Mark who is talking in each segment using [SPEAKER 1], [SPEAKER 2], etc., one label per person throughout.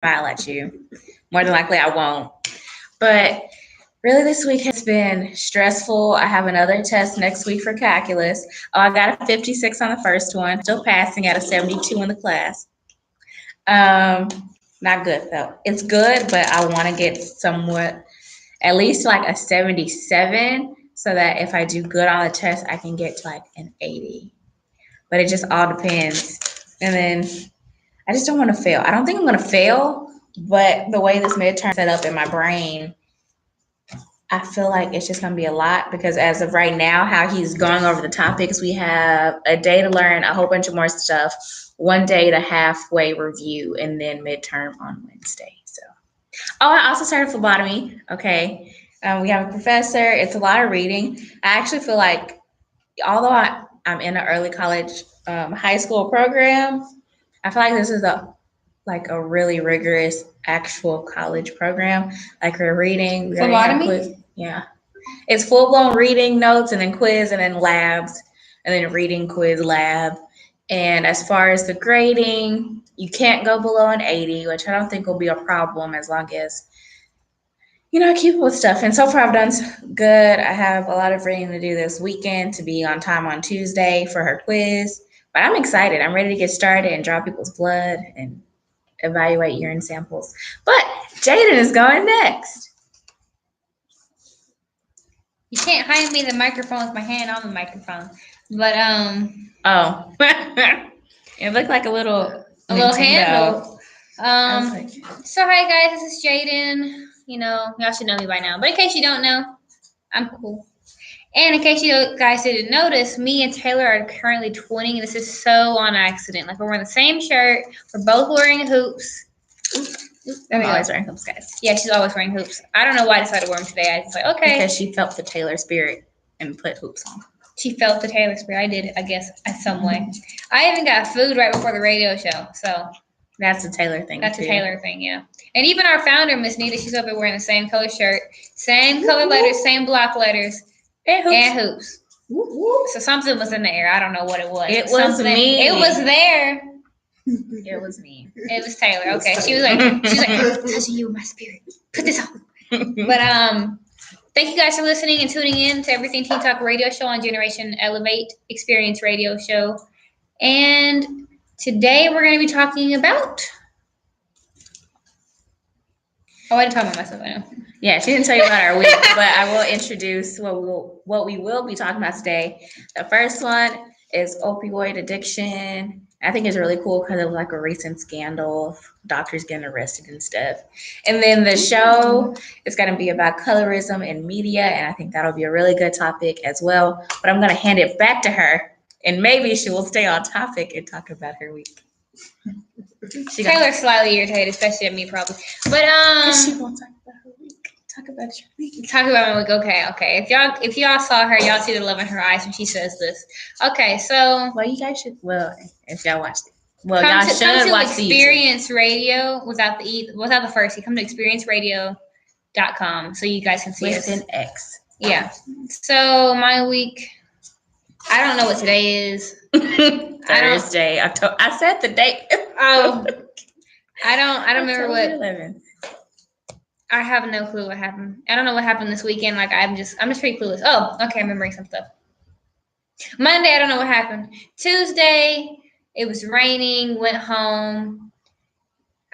[SPEAKER 1] smile at you. More than likely, I won't. But really, this week has been stressful. I have another test next week for calculus. Oh, I got a 56 on the first one. Still passing at a 72 in the class. Um, Not good though. It's good, but I want to get somewhat at least like a 77 so that if I do good on the test, I can get to like an 80. But it just all depends. And then I just don't want to fail. I don't think I'm going to fail, but the way this midterm set up in my brain, I feel like it's just going to be a lot because as of right now, how he's going over the topics, we have a day to learn a whole bunch of more stuff, one day to halfway review, and then midterm on Wednesday. So, oh, I also started phlebotomy. Okay. We have a professor. It's a lot of reading. I actually feel like, although I'm in an early college, high school program, I feel like this is a really rigorous actual college program. Like we're reading, we already have
[SPEAKER 2] Phlebotomy?
[SPEAKER 1] quiz. Yeah, it's full blown reading, notes, and then quiz, and then labs, and then reading, quiz, lab. And as far as the grading, you can't go below an 80, which I don't think will be a problem as long as I keep up with stuff. And so far, I've done good. I have a lot of reading to do this weekend to be on time on Tuesday for her quiz. But I'm excited. I'm ready to get started and draw people's blood and evaluate urine samples. But Jaden is going next.
[SPEAKER 2] You can't hand me the microphone with my hand on the microphone. But
[SPEAKER 1] Oh. It looked like a little
[SPEAKER 2] handle.
[SPEAKER 1] Like,
[SPEAKER 2] So hi guys, this is Jaden. Y'all should know me by now. But in case you don't know, I'm cool. And in case you guys didn't notice, me and Taylor are currently twinning. This is so on accident. Like we're wearing the same shirt. We're both wearing hoops.
[SPEAKER 1] I'm always wearing hoops, guys.
[SPEAKER 2] Yeah, she's always wearing hoops. I don't know why I decided to wear them today. I was like, okay.
[SPEAKER 1] Because she felt the Taylor spirit and put hoops on.
[SPEAKER 2] She felt the Taylor spirit. I did, I guess, in some way. I even got food right before the radio show. So
[SPEAKER 1] that's a Taylor thing.
[SPEAKER 2] That's a Taylor thing, yeah. And even our founder, Miss Nita, she's over wearing the same color shirt, same color letters, same block letters, and hoops. So something was in the air. I don't know what it was.
[SPEAKER 1] It was me.
[SPEAKER 2] It was there.
[SPEAKER 1] It was me.
[SPEAKER 2] It was Taylor. Okay. She was like, touching you with my spirit. Put this on. But thank you guys for listening and tuning in to Everything Teen Talk Radio Show on Generation Elevate Experience Radio Show. And today we're going to be talking about. Oh, I didn't talk about myself. I know.
[SPEAKER 1] Yeah, she didn't tell you about our week, but I will introduce what we will be talking about today. The first one is opioid addiction. I think it's really cool because it was like a recent scandal of doctors getting arrested and stuff. And then the show is going to be about colorism in media, and I think that'll be a really good topic as well. But I'm going to hand it back to her, and maybe she will stay on topic and talk about her week.
[SPEAKER 2] Taylor's slightly irritated, especially at me, probably. But
[SPEAKER 1] she won't talk about her week. Talk about your week.
[SPEAKER 2] Talk about my week. Okay. If y'all saw her, y'all see the love in her eyes when she says this. Okay, so
[SPEAKER 1] you guys should. Well, if y'all watched it, y'all should watch the
[SPEAKER 2] Experience Radio without the first. You come to experienceradio.com so you guys can see us.
[SPEAKER 1] With an X.
[SPEAKER 2] Yeah. So my week. I don't know what today is.
[SPEAKER 1] Thursday. I said the date.
[SPEAKER 2] Oh, I don't remember what.
[SPEAKER 1] 11th.
[SPEAKER 2] I have no clue what happened. I don't know what happened this weekend. Like I'm just pretty clueless. Oh, okay, I'm remembering some stuff. Monday, I don't know what happened. Tuesday, it was raining. Went home.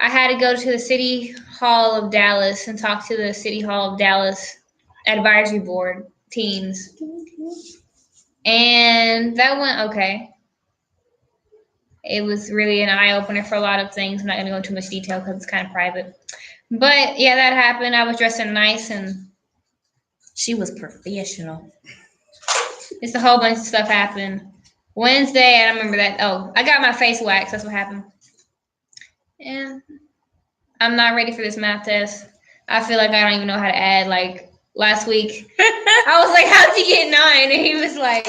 [SPEAKER 2] I had to go to the City Hall of Dallas and talk to the City Hall of Dallas Advisory Board teens, and that went okay. It was really an eye-opener for a lot of things. I'm not going to go into too much detail because it's kind of private. But, yeah, that happened. I was dressing nice, and
[SPEAKER 1] she was professional.
[SPEAKER 2] Just a whole bunch of stuff happened. Wednesday, I don't remember that. Oh, I got my face waxed. That's what happened. And I'm not ready for this math test. I feel like I don't even know how to add. Like, last week, I was like, how'd you get 9? And he was like,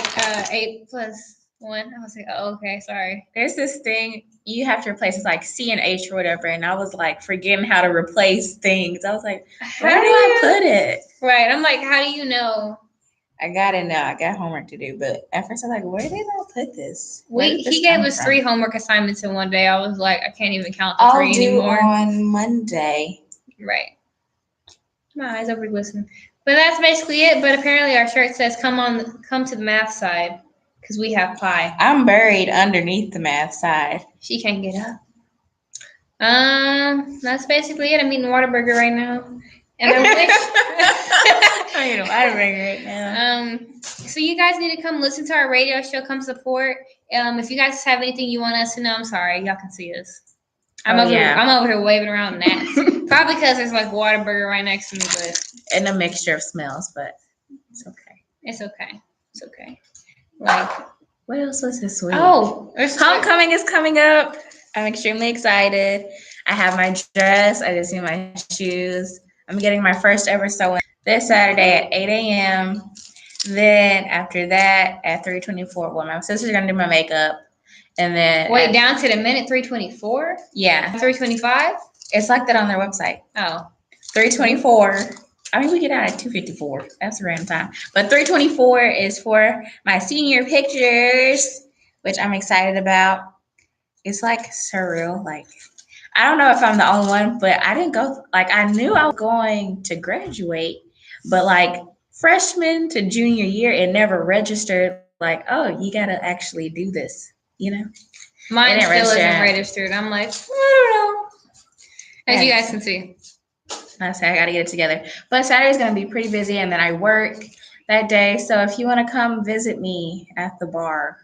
[SPEAKER 2] 8 plus 1. I was like, oh, okay, sorry.
[SPEAKER 1] There's this thing you have to replace. It's like C and H or whatever. And I was like forgetting how to replace things. I was like, where do I put it?
[SPEAKER 2] Right. I'm like, how do you know
[SPEAKER 1] I got it now. I got homework to do, but at first I'm like, where did I put this? Where did this
[SPEAKER 2] He gave
[SPEAKER 1] come
[SPEAKER 2] us
[SPEAKER 1] from?
[SPEAKER 2] 3 homework assignments in one day. I was like, I can't even count the
[SPEAKER 1] I'll
[SPEAKER 2] 3
[SPEAKER 1] do
[SPEAKER 2] anymore.
[SPEAKER 1] on Monday.
[SPEAKER 2] Right. My eyes over listening. But that's basically it. But apparently our shirt says come to the math side because we have pie.
[SPEAKER 1] I'm buried underneath the math side.
[SPEAKER 2] She can't get up. That's basically it. I'm eating Whataburger right now. And I wish
[SPEAKER 1] I'm eating Whataburger right now.
[SPEAKER 2] So you guys need to come listen to our radio show, come support. If you guys have anything you want us to know, I'm sorry, y'all can see us. I'm over here waving around gnats. Probably because there's like Whataburger right next to me, but
[SPEAKER 1] and a mixture of smells, but it's okay.
[SPEAKER 2] It's okay. It's okay. Like,
[SPEAKER 1] what else was this week?
[SPEAKER 2] Oh,
[SPEAKER 1] homecoming is coming up. I'm extremely excited. I have my dress. I just need my shoes. I'm getting my first ever sewing this Saturday at 8 a.m. Then after that, at 3:24, well, my sister's gonna do my makeup, and then
[SPEAKER 2] wait, down to the minute 3:24.
[SPEAKER 1] Yeah,
[SPEAKER 2] 3:25.
[SPEAKER 1] It's like that on their website.
[SPEAKER 2] Oh,
[SPEAKER 1] 3:24. I mean, we get out at 2:54. That's a random time. But 3:24 is for my senior pictures, which I'm excited about. It's like surreal. Like, I don't know if I'm the only one, but I didn't go. Like, I knew I was going to graduate, but like freshman to junior year, it never registered. Like, oh, you gotta actually do this. You know,
[SPEAKER 2] mine still isn't registered. I'm like, I don't know. As you guys can see.
[SPEAKER 1] I say I gotta get it together. But Saturday's gonna be pretty busy, and then I work that day. So if you want to come visit me at the bar,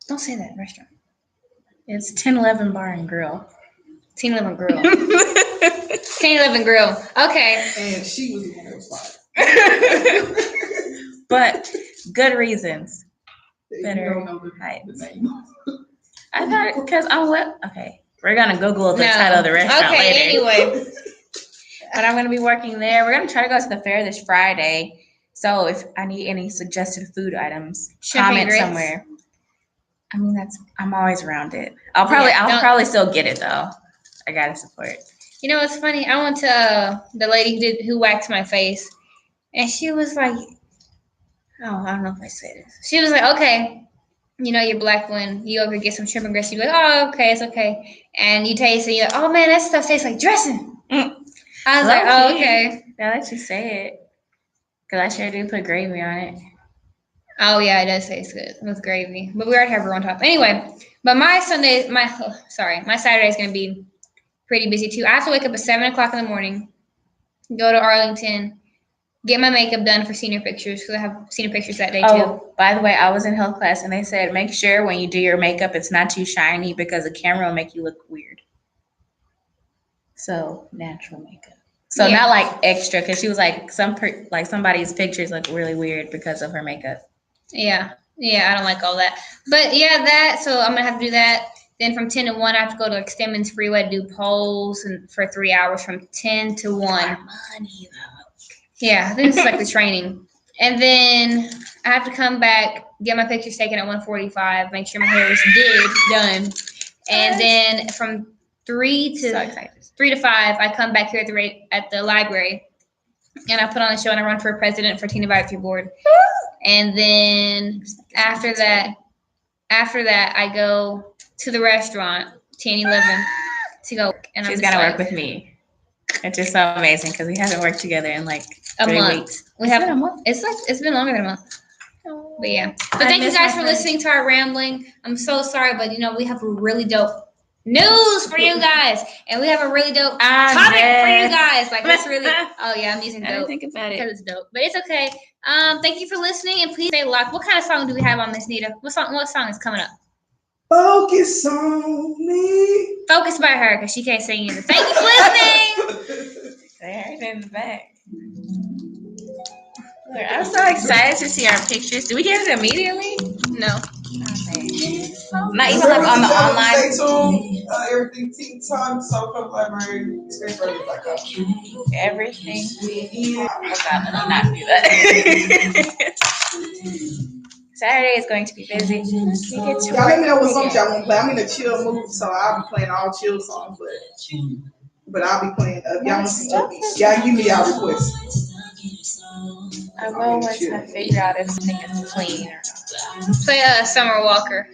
[SPEAKER 2] don't say that restaurant.
[SPEAKER 1] It's 1011 Bar and Grill.
[SPEAKER 2] 1011 Grill. 1011 Grill. Okay.
[SPEAKER 3] And she was the one that was fired.
[SPEAKER 1] But good reasons.
[SPEAKER 3] Better heights.
[SPEAKER 1] I thought because on what? Okay, we're gonna Google the title of the restaurant later.
[SPEAKER 2] Anyway.
[SPEAKER 1] But I'm gonna be working there. We're gonna try to go to the fair this Friday. So if I need any suggested food items, comment somewhere. I mean, I'm always around it. I'll probably still get it though. I gotta support.
[SPEAKER 2] You know what's funny? I went to the lady who waxed my face, and she was like, "Oh, I don't know if I say this." She was like, "Okay, you know you're black when you over get some shrimp and grits." You're like, "Oh, okay, it's okay," and you taste it. You're like, "Oh man, that stuff tastes like dressing." I was like, "Oh, okay."
[SPEAKER 1] Now that you say it, because I sure do put gravy on it.
[SPEAKER 2] Oh yeah, it does taste good with gravy. But we already have her on top. Anyway, but my Saturday is gonna be pretty busy too. I have to wake up at 7:00 in the morning, go to Arlington, get my makeup done for senior pictures because I have senior pictures that day too.
[SPEAKER 1] Oh, by the way, I was in health class and they said make sure when you do your makeup it's not too shiny because the camera will make you look weird. So natural makeup. So not like extra, because she was like somebody's pictures look really weird because of her makeup.
[SPEAKER 2] Yeah, I don't like all that. But yeah, that. So I'm gonna have to do that. Then from 10 to 1, I have to go to Extendmans Freeway to do polls and for 3 hours from 10 to 1.
[SPEAKER 1] Money though.
[SPEAKER 2] Yeah, I think it's like the training. And then I have to come back, get my pictures taken at 1:45, make sure my hair is done. And then from 3 to 5, I come back here at the library, and I put on a show and I run for president for Teen Advisory Board. And then after that, I go to the restaurant 10-11 to go. And
[SPEAKER 1] she's gonna work with me. It's just so amazing because we haven't worked together in like
[SPEAKER 2] a
[SPEAKER 1] 3
[SPEAKER 2] month.
[SPEAKER 1] weeks.
[SPEAKER 2] We have a month. It's been longer than a month. But yeah. But thank you guys for listening to our rambling. I'm so sorry, but we have a really dope news for you guys, and we have a really dope topic for you guys. Like it's really. Oh yeah, I'm using dope.
[SPEAKER 1] I didn't think about it
[SPEAKER 2] because it's dope, but it's okay. Thank you for listening, and please stay locked. What kind of song do we have on this, Nita? What song is coming up?
[SPEAKER 3] Focus on me.
[SPEAKER 2] Focus by her because she can't sing either. Thank you for listening.
[SPEAKER 1] They heard it in the back. I'm so excited to see our pictures. Do we get it immediately?
[SPEAKER 2] No.
[SPEAKER 1] Okay. Not even like on the online.
[SPEAKER 3] Stay tuned. Everything Teen Time, Soca Library, experienceready.com.
[SPEAKER 1] Everything. Oh God, let me not do that. Saturday is going to be busy.
[SPEAKER 3] Y'all let me know what songs y'all want to play. I'm in a chill mood, so I'll be playing all chill songs, but I'll be playing. Y'all want some upbeats. Y'all give me y'all requests.
[SPEAKER 1] I will once I figure out if something is clean or not.
[SPEAKER 2] Play Summer Walker.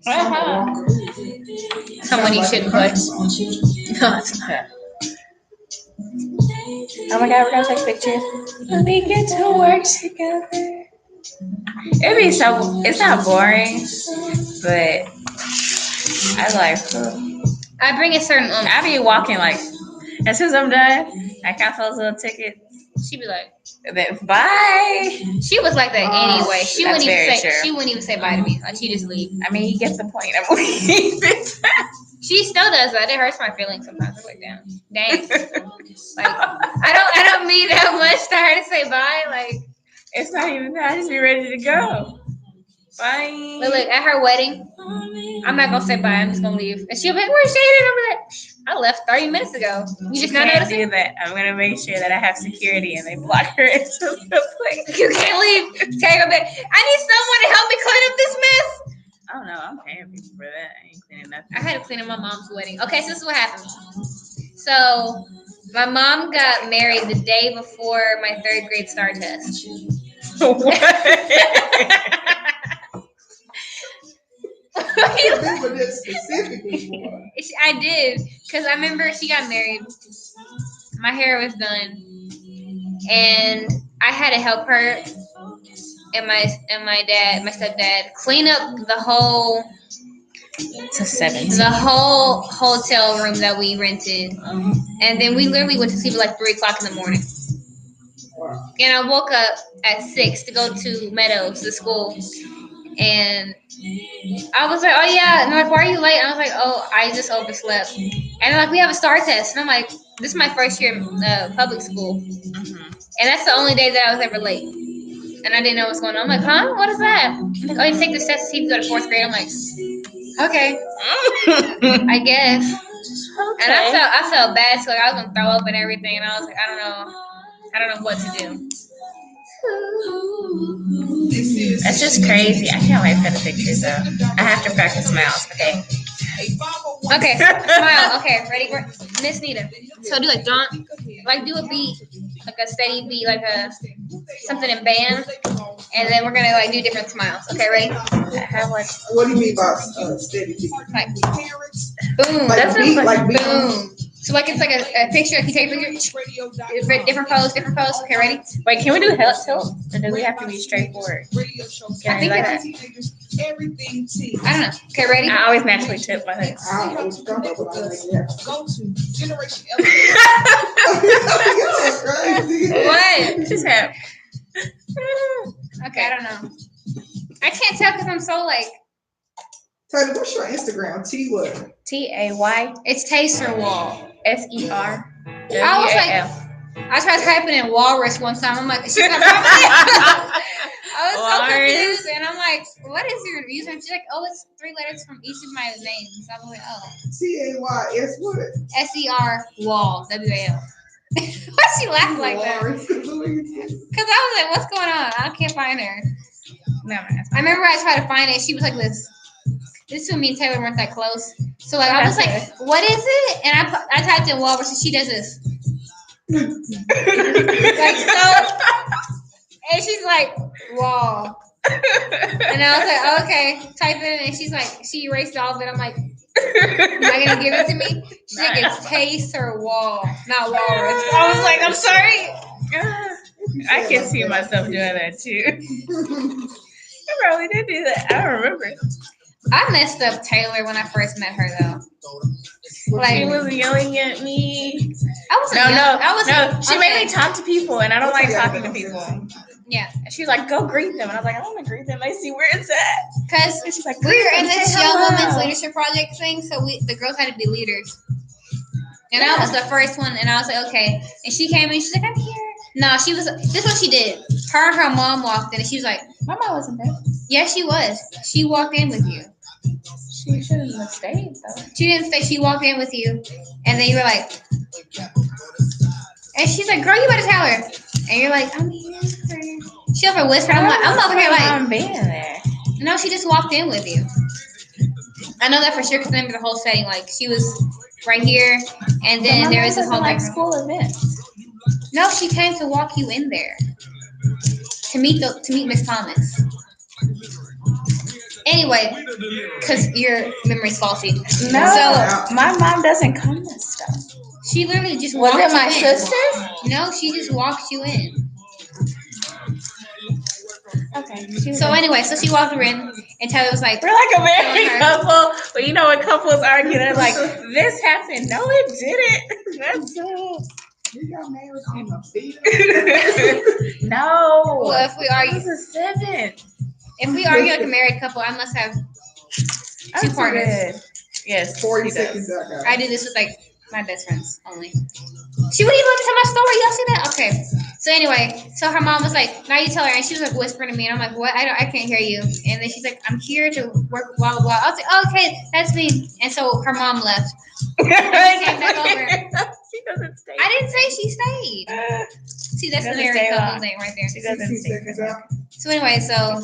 [SPEAKER 1] Uh-huh.
[SPEAKER 2] Someone you shouldn't play.
[SPEAKER 1] No, it's not. Oh my god, we're gonna take pictures. When we get to work together. It'd be so, it's not boring, but I like,
[SPEAKER 2] I bring a certain
[SPEAKER 1] I be walking like, as soon as I'm done, I count those little tickets.
[SPEAKER 2] She'd be like,
[SPEAKER 1] And then bye.
[SPEAKER 2] she was like that anyway. She wouldn't even
[SPEAKER 1] very
[SPEAKER 2] say
[SPEAKER 1] true.
[SPEAKER 2] she wouldn't even say bye to me. Like she just leave.
[SPEAKER 1] I mean, you get the point. I'm leaving.
[SPEAKER 2] She still does that. It hurts my feelings sometimes. I'm like, dang. Like I don't mean that much to her to say bye. Like
[SPEAKER 1] It's not even that. I just be ready to go. Bye.
[SPEAKER 2] but look, at her wedding, I'm not gonna say bye. I'm just gonna leave. And she'll be like, "Where's Shaden?" I'm like, "I left 30 minutes ago. You just not
[SPEAKER 1] can't
[SPEAKER 2] noticing?"
[SPEAKER 1] do that. I'm gonna make sure that I have security and they block her into the place.
[SPEAKER 2] You can't leave. Tell her back. I need someone to help me clean up this mess.
[SPEAKER 1] Oh no, I'm paying people for that. I ain't cleaning nothing.
[SPEAKER 2] I had to clean up my mom's wedding. Okay, so this is what happened. So my mom got married the day before my 3rd grade STAR test.
[SPEAKER 3] I remember that specifically.
[SPEAKER 2] I did, because I remember she got married. My hair was done, and I had to help her and my dad, my stepdad, clean up the whole
[SPEAKER 1] to 17.
[SPEAKER 2] the whole hotel room that we rented, and then we literally went to sleep at like 3:00 in the morning. And I woke up at 6 to go to Meadows, the school, and I was like, "Oh yeah," and they're like, "Why are you late?" And I was like, "Oh, I just overslept." And they're like, "We have a STAR test," and I'm like, "This is my first year in public school, and that's the only day that I was ever late." And I didn't know what's going on. I'm like, "Huh? What is that?" Like, "Oh, you take this test to see if you go to 4th grade." I'm like, "Okay, I guess."
[SPEAKER 1] Okay.
[SPEAKER 2] And I felt bad, so like, I was gonna throw up and everything, and I was like, I don't know what to do.
[SPEAKER 1] That's just crazy. I can't wait for the pictures though. I have to practice smiles. Okay.
[SPEAKER 2] Okay, smile. Okay, ready, Miss Nita. So do like don't do a beat, like a steady beat, like a something in band, and then we're gonna like do different smiles. Okay, ready?
[SPEAKER 3] What do you mean by steady?
[SPEAKER 2] Like boom.
[SPEAKER 3] Like
[SPEAKER 2] That's
[SPEAKER 3] beat, like beat.
[SPEAKER 2] boom. So like it's like a picture. If you take a picture, different pose. Okay, ready?
[SPEAKER 1] Wait, can we do tilt? Or do we have to be straightforward?
[SPEAKER 2] I think
[SPEAKER 1] like
[SPEAKER 2] that. I don't know. Okay, ready?
[SPEAKER 1] I always naturally tip my head.
[SPEAKER 3] I don't know what you're talking about, but I think
[SPEAKER 4] Go to Generation
[SPEAKER 3] crazy.
[SPEAKER 2] What?
[SPEAKER 1] Just have.
[SPEAKER 2] Okay, I don't know. I can't tell because I'm so like.
[SPEAKER 3] Taylor, what's your Instagram? T what?
[SPEAKER 1] TAY
[SPEAKER 2] It's Taster Wall.
[SPEAKER 1] SER.
[SPEAKER 2] I was like, I tried typing in walrus one time. I'm like, she's not I was so confused, and I'm like, what is your user? She's like, oh, it's 3 letters from each of my names. I'm like, oh.
[SPEAKER 3] TAYS what?
[SPEAKER 2] SER Wall. WAL. Why she laugh like that? Because I was like, what's going on? I can't find her.
[SPEAKER 1] No,
[SPEAKER 2] I remember I tried to find it. She was like this. This to me and Taylor weren't that close. So like I was like, what is it? And I typed in walrus and she does this. Like so. And she's like, wall. And I was like, okay, type it in. And she's like, she erased all of it. I'm like, am I gonna give it to me? She's like, it's Taster Wall, not walrus. I was like, I'm sorry.
[SPEAKER 1] I can see myself doing that too. I probably did do that. I don't remember.
[SPEAKER 2] I messed up Taylor when I first met her though. Like
[SPEAKER 1] she was yelling at me.
[SPEAKER 2] I wasn't.
[SPEAKER 1] She made me talk to people, and I don't like talking to people.
[SPEAKER 2] Yeah.
[SPEAKER 1] And she's like, "Go greet them," and I was like, "I don't want to greet them. They see where it's at."
[SPEAKER 2] Because
[SPEAKER 1] she's like,
[SPEAKER 2] we were in this Young Women's Leadership Project thing, so the girls had to be leaders. And I was the first one, and I was like, okay. And she came in, she's like, I'm here. No, she was. This is what she did. Her and her mom walked in, and she was like,
[SPEAKER 1] my mom wasn't there.
[SPEAKER 2] Yeah, she was. She walked in with you.
[SPEAKER 1] She shouldn't have stayed though.
[SPEAKER 2] She didn't stay. She walked in with you, and then you were like, and she's like, girl, you better tell her. And you're like, I'm here. She over whispered. I'm over here like,
[SPEAKER 1] I'm being there.
[SPEAKER 2] No, she just walked in with you. I know that for sure because I remember the whole setting. Like she was right here, and then there was this whole
[SPEAKER 1] like school event.
[SPEAKER 2] No, she came to walk you in there. to meet Miss Thomas. Anyway, because your memory's faulty.
[SPEAKER 1] No,
[SPEAKER 2] So
[SPEAKER 1] my mom doesn't come to stuff.
[SPEAKER 2] she literally just
[SPEAKER 1] Was
[SPEAKER 2] walked
[SPEAKER 1] it my
[SPEAKER 2] you in.
[SPEAKER 1] sister?
[SPEAKER 2] No, she just walked you in.
[SPEAKER 1] Okay.
[SPEAKER 2] So anyway, so she walked her in, and Taylor was like,
[SPEAKER 1] We're like a married
[SPEAKER 2] her.
[SPEAKER 1] couple, but you know when couples argue, they're like, this happened. No, it didn't. That's so.
[SPEAKER 3] We got married in the theater.
[SPEAKER 1] No.
[SPEAKER 2] Well, if we
[SPEAKER 1] It
[SPEAKER 2] argue,
[SPEAKER 1] was a 7.
[SPEAKER 2] if we argue like a married couple, I must have two
[SPEAKER 1] That's
[SPEAKER 2] partners.
[SPEAKER 1] good. Yes.
[SPEAKER 3] 40
[SPEAKER 1] she does.
[SPEAKER 3] seconds ago.
[SPEAKER 2] I do this with like my best friends only. She wouldn't even let me tell my story. Y'all see that? Okay. So anyway, so her mom was like, "Now you tell her," and she was like whispering to me, and I'm like, "What? I can't hear you." And then she's like, "I'm here to work, blah blah blah." I was like, oh, "Okay, that's me." And so her mom left. And she came back over.
[SPEAKER 1] She doesn't stay.
[SPEAKER 2] I didn't say she stayed. See, that's the
[SPEAKER 1] Doesn't
[SPEAKER 2] married
[SPEAKER 1] stay
[SPEAKER 2] couple
[SPEAKER 1] long.
[SPEAKER 2] thing right there.
[SPEAKER 1] She doesn't
[SPEAKER 3] 60
[SPEAKER 1] stay.
[SPEAKER 3] seconds out.
[SPEAKER 2] So anyway, so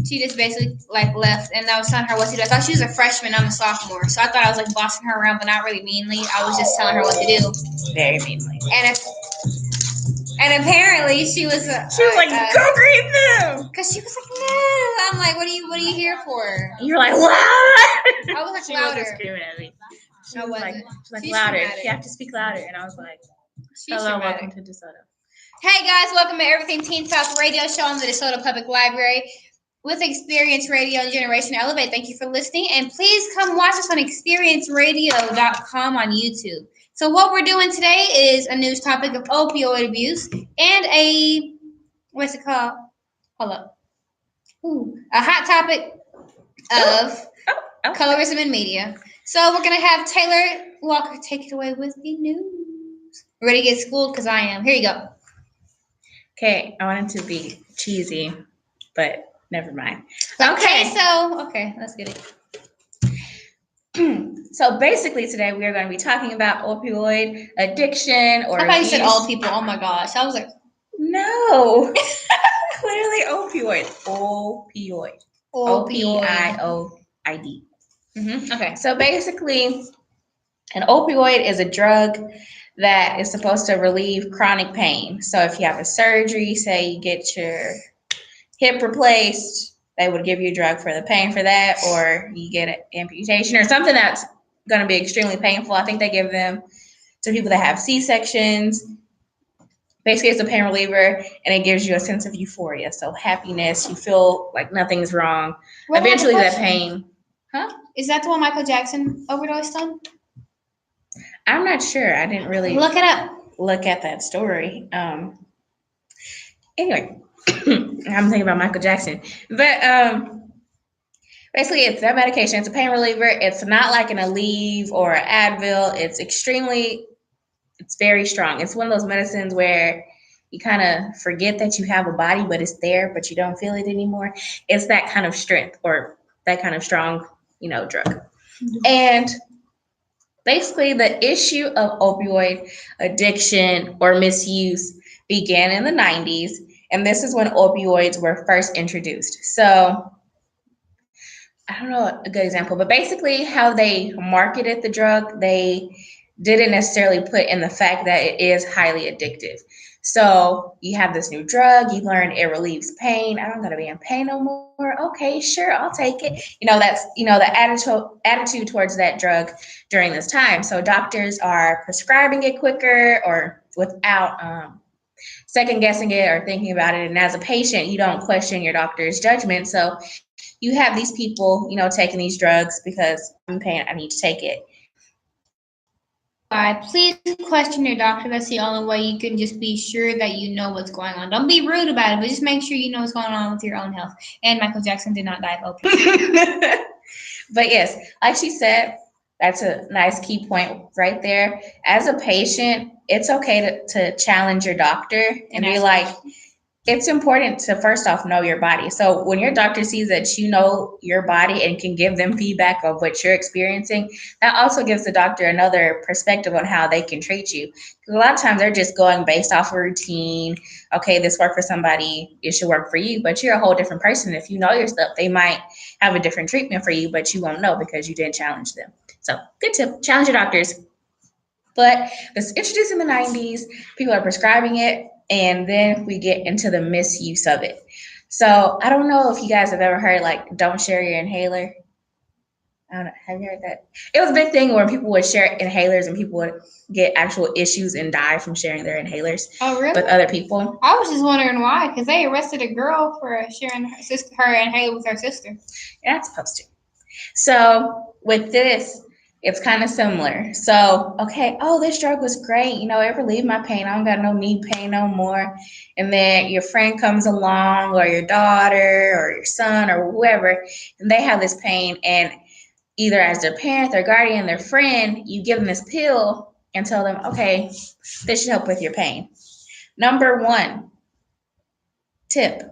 [SPEAKER 2] she just basically like left, and I was telling her what to do. I thought she was a freshman, I'm a sophomore, so I thought I was like bossing her around, but not really meanly. I was just telling her what to do.
[SPEAKER 1] Very meanly.
[SPEAKER 2] And apparently she was.
[SPEAKER 1] She was like, "Go greet them."
[SPEAKER 2] Cause she was like, "No." I'm like, "What are you here for?"
[SPEAKER 1] And you're like, "Wow."
[SPEAKER 2] I was like
[SPEAKER 1] She wasn't
[SPEAKER 2] louder.
[SPEAKER 1] screaming at me. She
[SPEAKER 2] I
[SPEAKER 1] was
[SPEAKER 2] wasn't.
[SPEAKER 1] like
[SPEAKER 2] She's
[SPEAKER 1] louder.
[SPEAKER 2] dramatic.
[SPEAKER 1] You have to speak louder. And I was like,
[SPEAKER 2] She's
[SPEAKER 1] hello,
[SPEAKER 2] dramatic.
[SPEAKER 1] welcome to DeSoto.
[SPEAKER 2] Hey guys, welcome to Everything Teen Talk Radio Show on the DeSoto Public Library with Experience Radio and Generation Elevate. Thank you for listening, and please come watch us on experienceradio.com on YouTube. So what we're doing today is a news topic of opioid abuse and a what's it called? Hold up. A hot topic of colorism in media. So we're gonna have Taylor Walker take it away with the news. Ready to get schooled? Because I am. Here you go.
[SPEAKER 1] Okay, I wanted to be cheesy, but never mind.
[SPEAKER 2] Okay, let's get it.
[SPEAKER 1] So basically today we are going to be talking about opioid addiction or
[SPEAKER 2] I thought you
[SPEAKER 1] abuse.
[SPEAKER 2] said old people. Oh my gosh. I was like,
[SPEAKER 1] No. Clearly opioid. Opioid. O-P-I-O-I-D.
[SPEAKER 2] Okay.
[SPEAKER 1] So basically, an opioid is a drug that is supposed to relieve chronic pain. So if you have a surgery, say you get your hip replaced, they would give you a drug for the pain for that, or you get an amputation or something that's going to be extremely painful. I think they give them to people that have C-sections. Basically, it's a pain reliever, and it gives you a sense of euphoria. So happiness, you feel like nothing's wrong. Eventually, that pain. Huh?
[SPEAKER 2] Is that the one Michael Jackson overdosed on?
[SPEAKER 1] I'm not sure. I didn't really
[SPEAKER 2] Look it up.
[SPEAKER 1] Look at that story. Anyway, I'm thinking about Michael Jackson. But basically, it's that medication. It's a pain reliever. It's not like an Aleve or an Advil. It's very strong. It's one of those medicines where you kind of forget that you have a body, but it's there, but you don't feel it anymore. It's that kind of strength or that kind of strong, drug. And basically, the issue of opioid addiction or misuse began in the 90s, and this is when opioids were first introduced. So I don't know a good example, but basically how they marketed the drug, they didn't necessarily put in the fact that it is highly addictive. So you have this new drug, you learn it relieves pain. I don't gotta be in pain no more. Okay, sure, I'll take it. That's the attitude towards that drug during this time. So doctors are prescribing it quicker or without second guessing it or thinking about it. And as a patient, you don't question your doctor's judgment. So you have these people, taking these drugs because I'm in pain, I need to take it.
[SPEAKER 2] Please question your doctor. That's the only way you can just be sure that you know what's going on. Don't be rude about it, but just make sure you know what's going on with your own health. And Michael Jackson did not die of opioids.
[SPEAKER 1] But yes, like she said, that's a nice key point right there. As a patient, it's okay to challenge your doctor and be like, it's important to first off know your body. So when your doctor sees that you know your body and can give them feedback of what you're experiencing, that also gives the doctor another perspective on how they can treat you. Because a lot of times they're just going based off of routine. Okay, this worked for somebody, it should work for you, but you're a whole different person. If you know your stuff, they might have a different treatment for you, but you won't know because you didn't challenge them. So good tip, challenge your doctors. But this introduced in the 90s, people are prescribing it and then we get into the misuse of it. So I don't know if you guys have ever heard like don't share your inhaler. I don't know. Have you heard that? It was a big thing where people would share inhalers and people would get actual issues and die from sharing their inhalers
[SPEAKER 2] Oh, really?
[SPEAKER 1] with other people.
[SPEAKER 2] I was just wondering why, because they arrested a girl for sharing her inhaler with her sister.
[SPEAKER 1] You're not supposed to. So with this, it's kind of similar. So, okay, oh, this drug was great. You know, it relieved my pain. I don't got no knee pain no more. And then your friend comes along, or your daughter, or your son, or whoever, and they have this pain. And either as their parent, their guardian, their friend, you give them this pill and tell them, okay, this should help with your pain. Number one tip,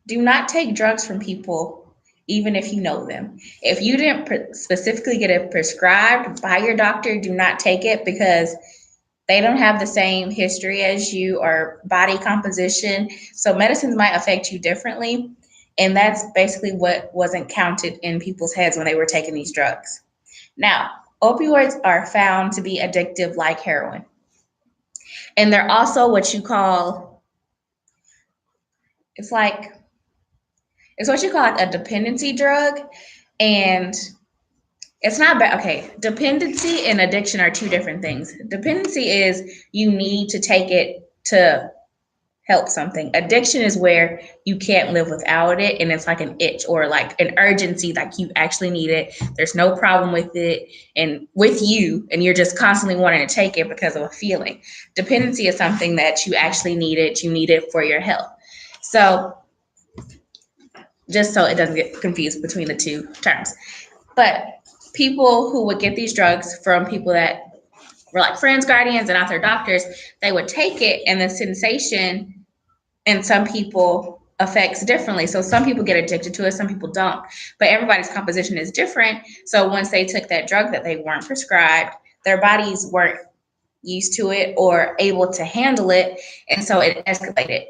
[SPEAKER 1] do not take drugs from people, even if you know them. If you didn't specifically get it prescribed by your doctor, do not take it because they don't have the same history as you or body composition. So medicines might affect you differently. And that's basically what wasn't counted in people's heads when they were taking these drugs. Now, opioids are found to be addictive like heroin. And they're also what you call, it's what you call like a dependency drug. And it's not bad. Okay, dependency and addiction are two different things. Dependency is you need to take it to help something. Addiction is where you can't live without it, and it's like an itch or like an urgency, like you actually need it. There's no problem with it and with you, and you're just constantly wanting to take it because of a feeling. Dependency is something that you actually need it. You need it for your health. So just so it doesn't get confused between the two terms. But people who would get these drugs from people that were like friends, guardians, and not their doctors, they would take it, and the sensation in some people affects differently. So some people get addicted to it, some people don't. But everybody's composition is different. So once they took that drug that they weren't prescribed, their bodies weren't used to it or able to handle it, and so it escalated.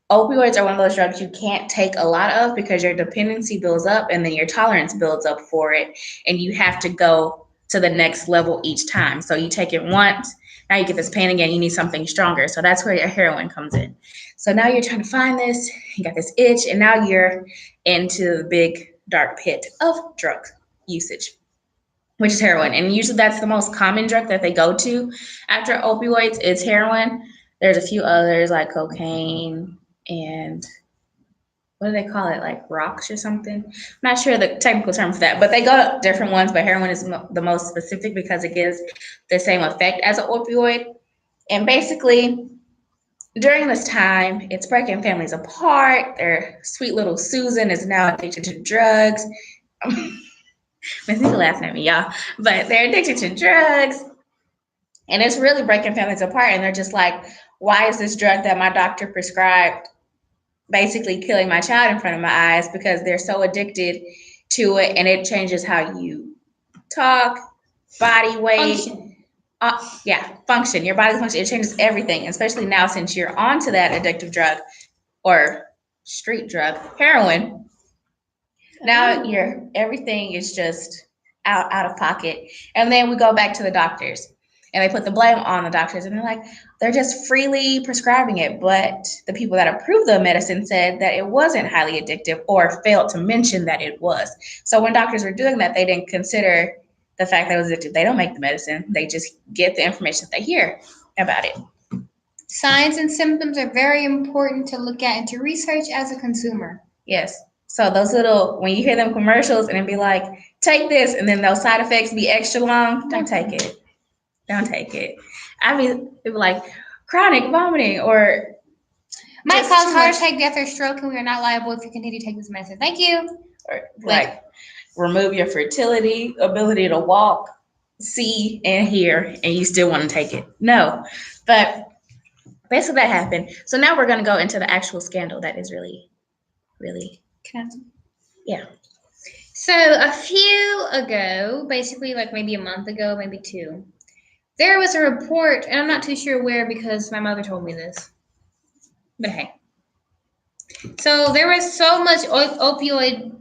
[SPEAKER 1] Opioids are one of those drugs you can't take a lot of because your dependency builds up and then your tolerance builds up for it, and you have to go to the next level each time. So you take it once, now you get this pain again, you need something stronger. So that's where your heroin comes in. So now you're trying to find this, you got this itch, and now you're into the big dark pit of drug usage, which is heroin. And usually that's the most common drug that they go to after opioids is heroin. There's a few others like cocaine and what do they call it? Like rocks or something? I'm not sure the technical term for that, but they go to different ones, but heroin is the most specific because it gives the same effect as an opioid. And basically, during this time, it's breaking families apart. Their sweet little Susan is now addicted to drugs. Miss Nika laughing at me, y'all. But they're addicted to drugs. And it's really breaking families apart. And they're just like, why is this drug that my doctor prescribed basically killing my child in front of my eyes? Because they're so addicted to it, and it changes how you talk, body weight. Function. Your body function. It changes everything, especially now since you're onto that addictive drug or street drug, heroin. Now everything is just out of pocket. And then we go back to the doctors. And they put the blame on the doctors, and they're like, they're just freely prescribing it. But the people that approved the medicine said that it wasn't highly addictive or failed to mention that it was. So when doctors were doing that, they didn't consider the fact that it was addictive. They don't make the medicine. They just get the information that they hear about it.
[SPEAKER 2] Signs and symptoms are very important to look at and to research as a consumer.
[SPEAKER 1] Yes. So those little, when you hear them commercials and it be like, take this, and then those side effects be extra long, don't take it. Don't take it. I mean, it be like chronic vomiting or
[SPEAKER 2] might cause heart attack, death, or stroke, and we are not liable if you continue to take this medicine. Thank you.
[SPEAKER 1] Or like remove your fertility, ability to walk, see, and hear, and you still want to take it. No. But basically that happened. So now we're going to go into the actual scandal that is really, really. Yeah.
[SPEAKER 2] So a few ago, basically like maybe a month ago, maybe two, there was a report, and I'm not too sure where because my mother told me this. But hey. So there was so much opioid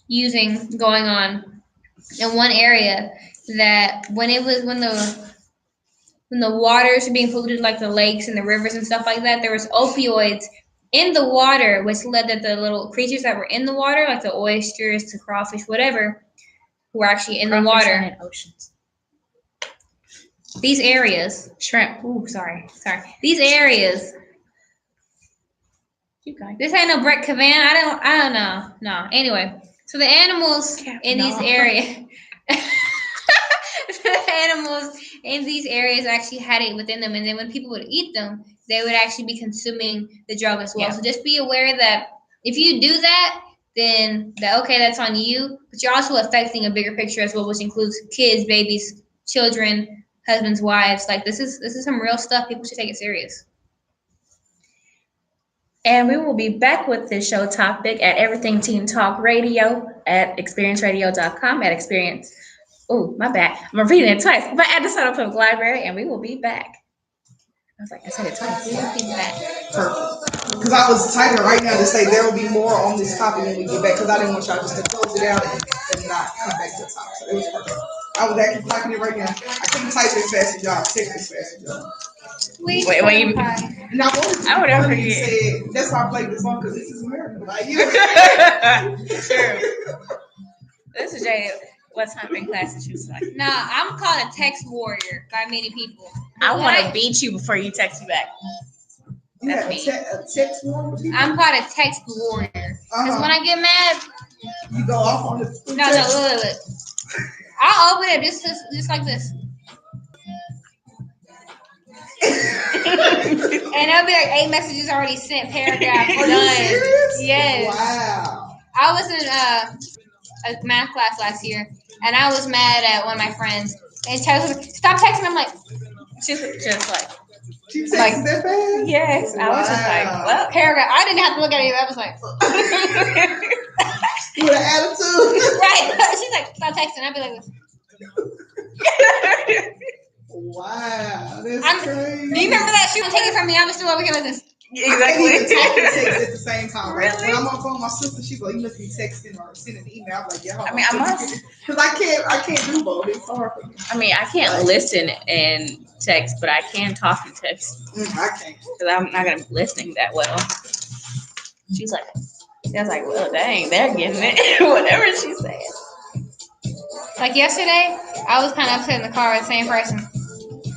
[SPEAKER 2] using going on in one area that when the when the waters are being polluted, like the lakes and the rivers and stuff like that, there was opioids in the water, which led that the little creatures that were in the water, like the oysters, the crawfish, whatever, were actually in the water.
[SPEAKER 1] And oceans.
[SPEAKER 2] These areas, shrimp. Ooh, sorry. These areas.
[SPEAKER 1] Keep going.
[SPEAKER 2] This ain't no Brett Kavan. I don't know. No. Anyway, so the animals in these areas. The animals in these areas actually had it within them, and then when people would eat them, they would actually be consuming the drug as well. Yeah. So just be aware that if you do that, then that's on you, but you're also affecting a bigger picture as well, which includes kids, babies, children, husbands, wives. Like this is some real stuff. People should take it serious.
[SPEAKER 1] And we will be back with this show topic at Everything Teen Talk Radio at experienceradio.com at experience. Oh, my bad. I'm repeating it twice. But at the Southern Public Library, and we will be back. I was like, I said it twice. We will be back.
[SPEAKER 3] Perfect. Because I was typing right now to say there will be more on this topic when we get back, because I didn't want y'all just to close it out and not come back to the topic. So it was perfect. I was actually typing it right now. I couldn't type as fast as y'all, text as fast as y'all.
[SPEAKER 2] Wait,
[SPEAKER 3] and I would ever say that's why I played this song, because this is America. Like you.
[SPEAKER 1] True. This is Jay. What time in class did you like?
[SPEAKER 2] Nah, I'm called a text warrior by many people.
[SPEAKER 1] I want to beat you before you text me back.
[SPEAKER 3] That's me. A text warrior?
[SPEAKER 2] I'm called a text warrior. Because when I get mad,
[SPEAKER 3] you go off on the
[SPEAKER 2] No, look. I'll open it just like this. And it'll be like 8 messages already sent, paragraph done. Yes.
[SPEAKER 3] Wow.
[SPEAKER 2] I was in a math class last year, and I was mad at one of my friends. And she was like, "Stop texting." I'm like,
[SPEAKER 1] she's just like,
[SPEAKER 3] she texted that fast?
[SPEAKER 1] Yes. Wow. I was just like, well,
[SPEAKER 2] paragraph. I didn't have to look at it. I was like,
[SPEAKER 3] with an attitude,
[SPEAKER 2] right? She's like, "Stop texting." I'd be like,
[SPEAKER 3] wow, that's crazy.
[SPEAKER 2] Do you remember that? She would take it from me. I was still over here like this.
[SPEAKER 1] Exactly.
[SPEAKER 3] I can't even talk and text at the same time.
[SPEAKER 1] Really?
[SPEAKER 3] Like, when I'm on the phone with my sister, she's like, "You must be texting or sending an email." I'm like, "Yeah."
[SPEAKER 1] I mean, I must,
[SPEAKER 3] because I can't do both. It's hard for me.
[SPEAKER 1] I mean, I can't listen and text, but I can talk and text.
[SPEAKER 3] I can't,
[SPEAKER 1] because I'm not gonna be listening that well. She was like, well, dang, they're getting it. Whatever she said.
[SPEAKER 2] Like yesterday, I was kind of upset in the car with the same person.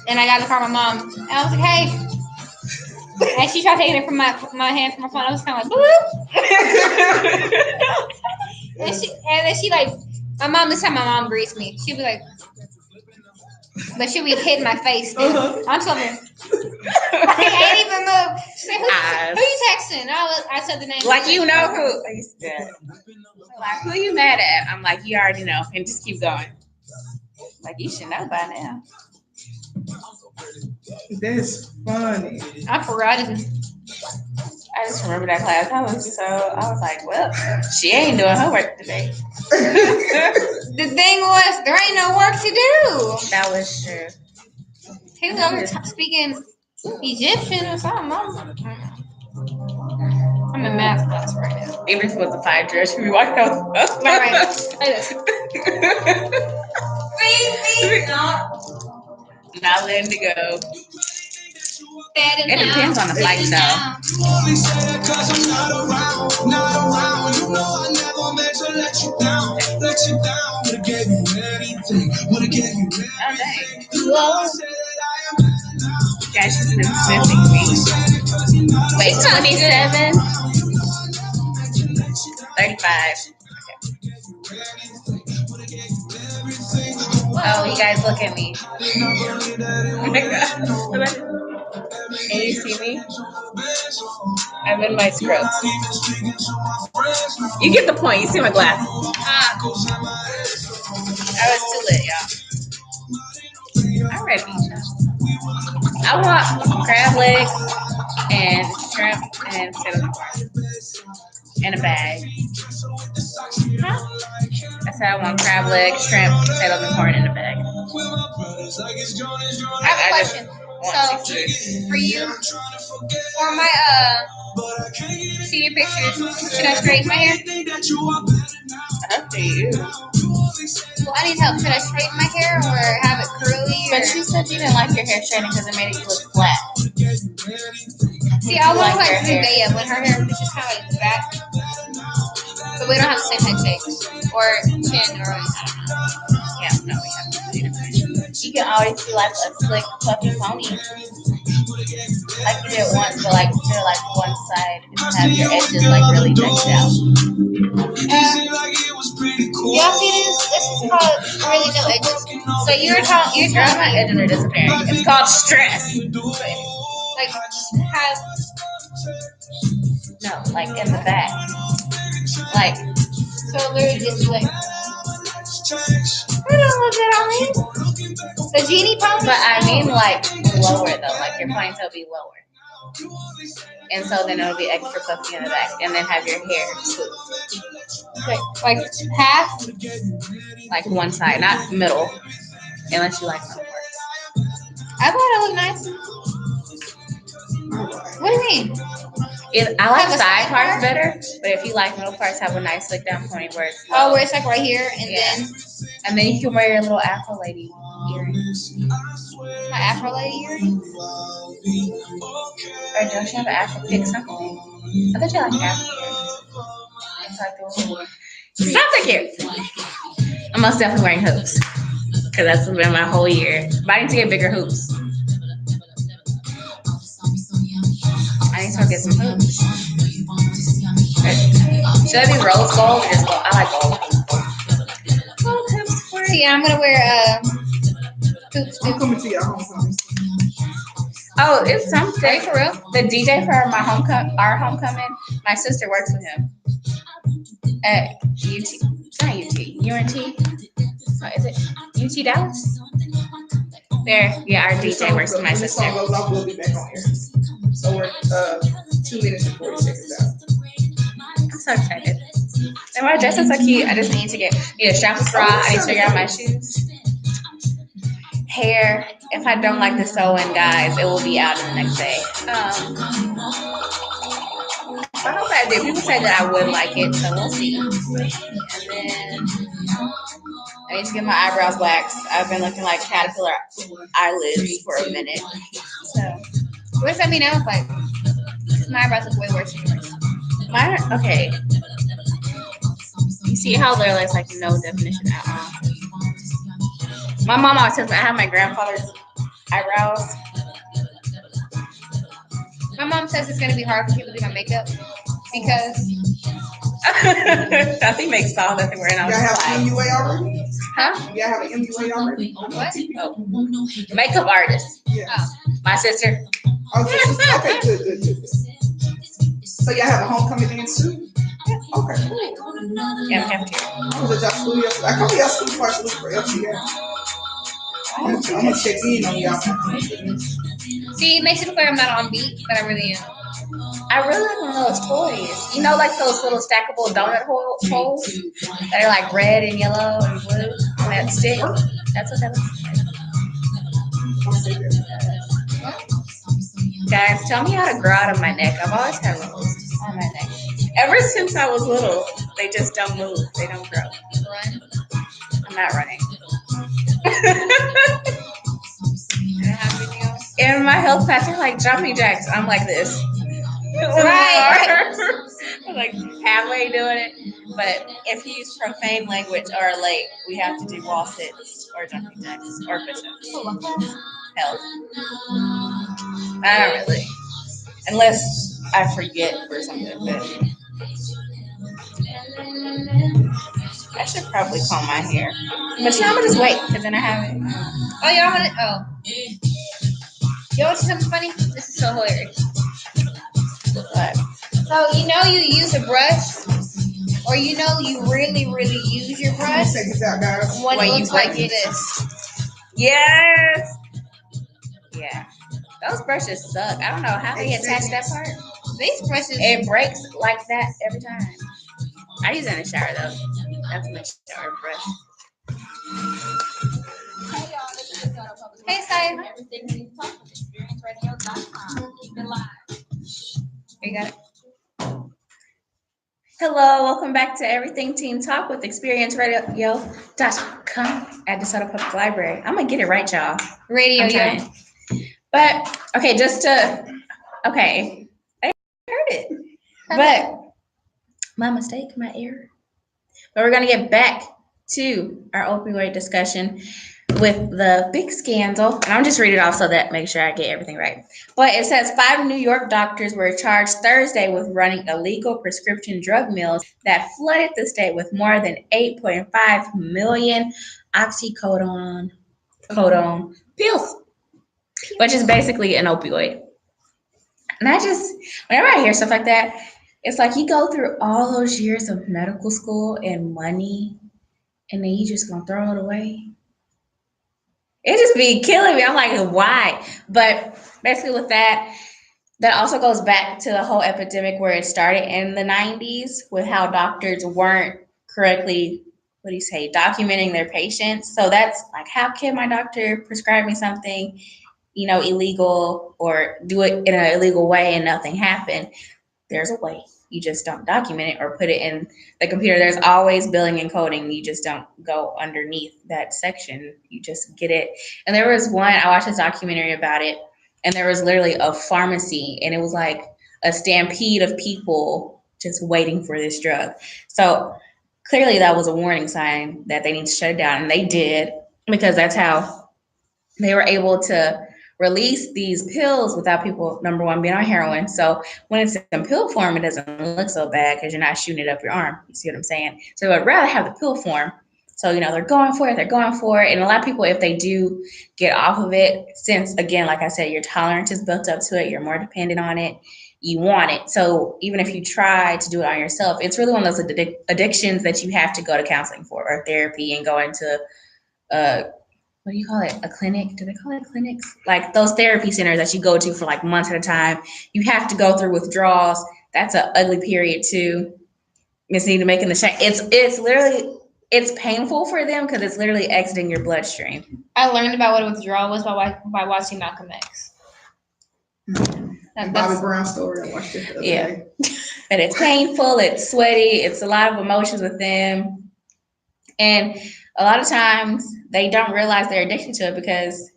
[SPEAKER 2] And I got in the car with my mom. And I was like, hey. And she tried taking it from my hand from my phone. I was kind of like, boop. and then she like, this time my mom greets me. She'd be like, but she'd be hitting my face. I'm telling her. I ain't even moved. She said, who you texting? I said the name.
[SPEAKER 1] Like, you know who. Like, who you mad at? I'm like, you already know. And just keep going. Like, you should know by now.
[SPEAKER 3] That's funny.
[SPEAKER 2] I forgot it.
[SPEAKER 1] I just remember that class. I was like, well, she ain't doing homework today.
[SPEAKER 2] The thing was, there ain't no work to do.
[SPEAKER 1] That was true.
[SPEAKER 2] He was over here speaking Egyptian or something. I'm in math class right now.
[SPEAKER 1] Even with the 5 dress, we walked out. Not letting it go. It depends on the flight, though. Guys, she's been sniffing me. Wait, 27? 35. Oh, you guys look at me. Oh my God. Can you see me? I'm in my scrubs. You get the point. You see my glass. I was too lit, y'all. I'm ready. I want crab legs and shrimp and cinnamon in a bag. Huh? I said I want crab legs, shrimp, cinnamon corn in a bag.
[SPEAKER 2] I have a question. So for you, for my senior pictures, should I straighten my hair?
[SPEAKER 1] Up to you.
[SPEAKER 2] Well, I need help. Should I straighten my hair or have it curly?
[SPEAKER 1] But you said you didn't like your hair straightened because it made it look flat.
[SPEAKER 2] See, I want
[SPEAKER 1] like
[SPEAKER 2] like
[SPEAKER 1] your hair.
[SPEAKER 2] Zendaya when her hair is just kind of like back, but we don't have the same head shape or chin or anything.
[SPEAKER 1] Yeah, no, we have to do it. You can always do like a slick, fluffy pony. Like you did once, but like to like one side and have your edges like really stretched out.
[SPEAKER 2] Y'all see this? This is called really no edges. So you're
[SPEAKER 1] Girl,
[SPEAKER 2] telling
[SPEAKER 1] my
[SPEAKER 2] me
[SPEAKER 1] edges are disappearing. It's called stress.
[SPEAKER 2] like have
[SPEAKER 1] No, like in the back. Like,
[SPEAKER 2] so literally just like I don't look good on me. The genie pony.
[SPEAKER 1] but I mean like lower though, like your ponytail be lower. And so then it'll be extra puffy in the back, and then have your hair swoop.
[SPEAKER 2] Like half.
[SPEAKER 1] Like one side, not middle, unless you like middle parts.
[SPEAKER 2] I thought it looked nice. What do you mean?
[SPEAKER 1] I like
[SPEAKER 2] Have a
[SPEAKER 1] side
[SPEAKER 2] side
[SPEAKER 1] parts
[SPEAKER 2] part?
[SPEAKER 1] better, but if you like middle parts, have a nice slick down pony where it's
[SPEAKER 2] Oh, where it's like right here and
[SPEAKER 1] yeah. And then you can wear your little Afro lady earrings.
[SPEAKER 2] then my Afro lady earring.
[SPEAKER 1] Or don't you have an Afro pick something? I thought you like Afro earrings. It's like the little something cute. I'm most definitely wearing hoops. Because that's been my whole year. But I need to get bigger hoops. I need to get some hoops. Should I be rose gold or just gold? I like gold. Gold hoops for
[SPEAKER 2] See, I'm gonna wear hoops
[SPEAKER 3] I'm
[SPEAKER 2] too.
[SPEAKER 3] coming to your homecoming.
[SPEAKER 1] Oh, it's
[SPEAKER 2] Are
[SPEAKER 1] something.
[SPEAKER 2] you for real?
[SPEAKER 1] The DJ for our homecoming, my sister works with him at UT. It's not UT. UNT. Oh, is it UT Dallas? There, yeah, our DJ works with my
[SPEAKER 3] When this
[SPEAKER 1] sister.
[SPEAKER 3] song goes off, we'll be back on air. So we're 2 minutes and 40 seconds out.
[SPEAKER 1] I'm so excited. And my dress is so cute. I just need a strap bra. I need to figure out my shoes. Hair. If I don't like the sew-in, guys, it will be out in the next day. I hope I do. People say that I would like it, so we'll see. And then I need to get my eyebrows waxed. I've been looking like caterpillar eyelids for a minute. So
[SPEAKER 2] What does that mean? I look like? My eyebrows look way worse than yours.
[SPEAKER 1] mine are okay. You see how there's like no definition at all. My mom always tells me I have my grandfather's eyebrows.
[SPEAKER 2] My mom says it's gonna be hard for people to do my makeup because
[SPEAKER 1] I think makes all that they were in. I
[SPEAKER 3] Y'all have
[SPEAKER 1] was
[SPEAKER 3] an
[SPEAKER 1] like,
[SPEAKER 3] MUA already?
[SPEAKER 2] huh?
[SPEAKER 3] Y'all have an MUA already?
[SPEAKER 2] What?
[SPEAKER 1] oh, makeup artist.
[SPEAKER 3] Yeah.
[SPEAKER 1] My sister.
[SPEAKER 3] Okay, good. So y'all have a homecoming dance too? Okay, cool.
[SPEAKER 1] Yeah, cafeteria.
[SPEAKER 3] I was at y'all school yesterday. I come to y'all school before I look for LCA. I'm gonna check in on y'all.
[SPEAKER 2] See, it makes it look like I'm not on beat, but I really am.
[SPEAKER 1] I really like one of those toys. You know, like those little stackable donut holes that are like red and yellow and blue on that stick. That's what that looks like. Guys, tell me how to grow out of my neck. I've always had rolls on my neck. Ever since I was little, they just don't move. They don't grow.
[SPEAKER 2] Run.
[SPEAKER 1] I'm not running.
[SPEAKER 2] I don't have anything else.
[SPEAKER 1] In my health class, they're like jumping jacks. I'm like this.
[SPEAKER 2] Right.
[SPEAKER 1] I'm like halfway doing it. But if you use profane language or late, we have to do wall sits or jumping jacks or push-ups. Health. Not really. Unless I forget or something. But I should probably comb my hair. But you know, I'm gonna just wait because then I have it.
[SPEAKER 2] Oh, y'all want to? Oh. You want to see something funny? This is so hilarious.
[SPEAKER 1] But
[SPEAKER 2] So, you know you use a brush, or you know you really, really use your brush
[SPEAKER 3] Check this out, guys.
[SPEAKER 2] when
[SPEAKER 1] When
[SPEAKER 2] it
[SPEAKER 1] you
[SPEAKER 2] looks like
[SPEAKER 1] break it.
[SPEAKER 2] this.
[SPEAKER 1] yes. Yeah. Those brushes suck. I don't know how they attach that part.
[SPEAKER 2] These brushes.
[SPEAKER 1] It breaks like that every time. I use it in the shower though. That's my shower brush.
[SPEAKER 2] Hey, Sai. You got it.
[SPEAKER 1] Hello, welcome back to Everything Teen Talk with ExperienceRadio.com at DeSoto Public Library. I'm gonna get it right, y'all.
[SPEAKER 2] Radio,
[SPEAKER 1] I'm
[SPEAKER 2] yeah.
[SPEAKER 1] trying. But okay, I heard it. But my mistake, my error. But we're gonna get back to our opioid discussion with the big scandal. And I'm just read it off so that make sure I get everything right. But it says 5 New York doctors were charged Thursday with running illegal prescription drug mills that flooded the state with more than 8.5 million oxycodone pills, which is basically an opioid. And whenever I hear stuff like that, it's like you go through all those years of medical school and money, and then you just gonna throw it away. It just be killing me. I'm like, why? But basically, with that also goes back to the whole epidemic where it started in the 90s with how doctors weren't correctly, documenting their patients. So that's like, how can my doctor prescribe me something, illegal or do it in an illegal way and nothing happened? There's a way. You just don't document it or put it in the computer. There's always billing and coding. You just don't go underneath that section. You just get it. And there was one, I watched a documentary about it, and there was literally a pharmacy, and it was like a stampede of people just waiting for this drug. So clearly that was a warning sign that they need to shut it down, and they did, because that's how they were able to release these pills without people, number one, being on heroin. So when it's in pill form, it doesn't look so bad because you're not shooting it up your arm. You see what I'm saying? So I'd rather have the pill form. So, they're going for it. And a lot of people, if they do get off of it, since, again, like I said, your tolerance is built up to it, you're more dependent on it, you want it. So even if you try to do it on yourself, it's really one of those addictions that you have to go to counseling for, or therapy, and go into what do you call it? A clinic? Do they call it clinics? Like those therapy centers that you go to for like months at a time. You have to go through withdrawals. That's an ugly period too. It's need to make in the shake. It's painful for them because it's literally exiting your bloodstream.
[SPEAKER 2] I learned about what a withdrawal was by watching Malcolm X.
[SPEAKER 3] And Bobby Brown's story. I watched it the other day.
[SPEAKER 1] And it's painful. It's sweaty. It's a lot of emotions with them. And a lot of times they don't realize they're addicted to it because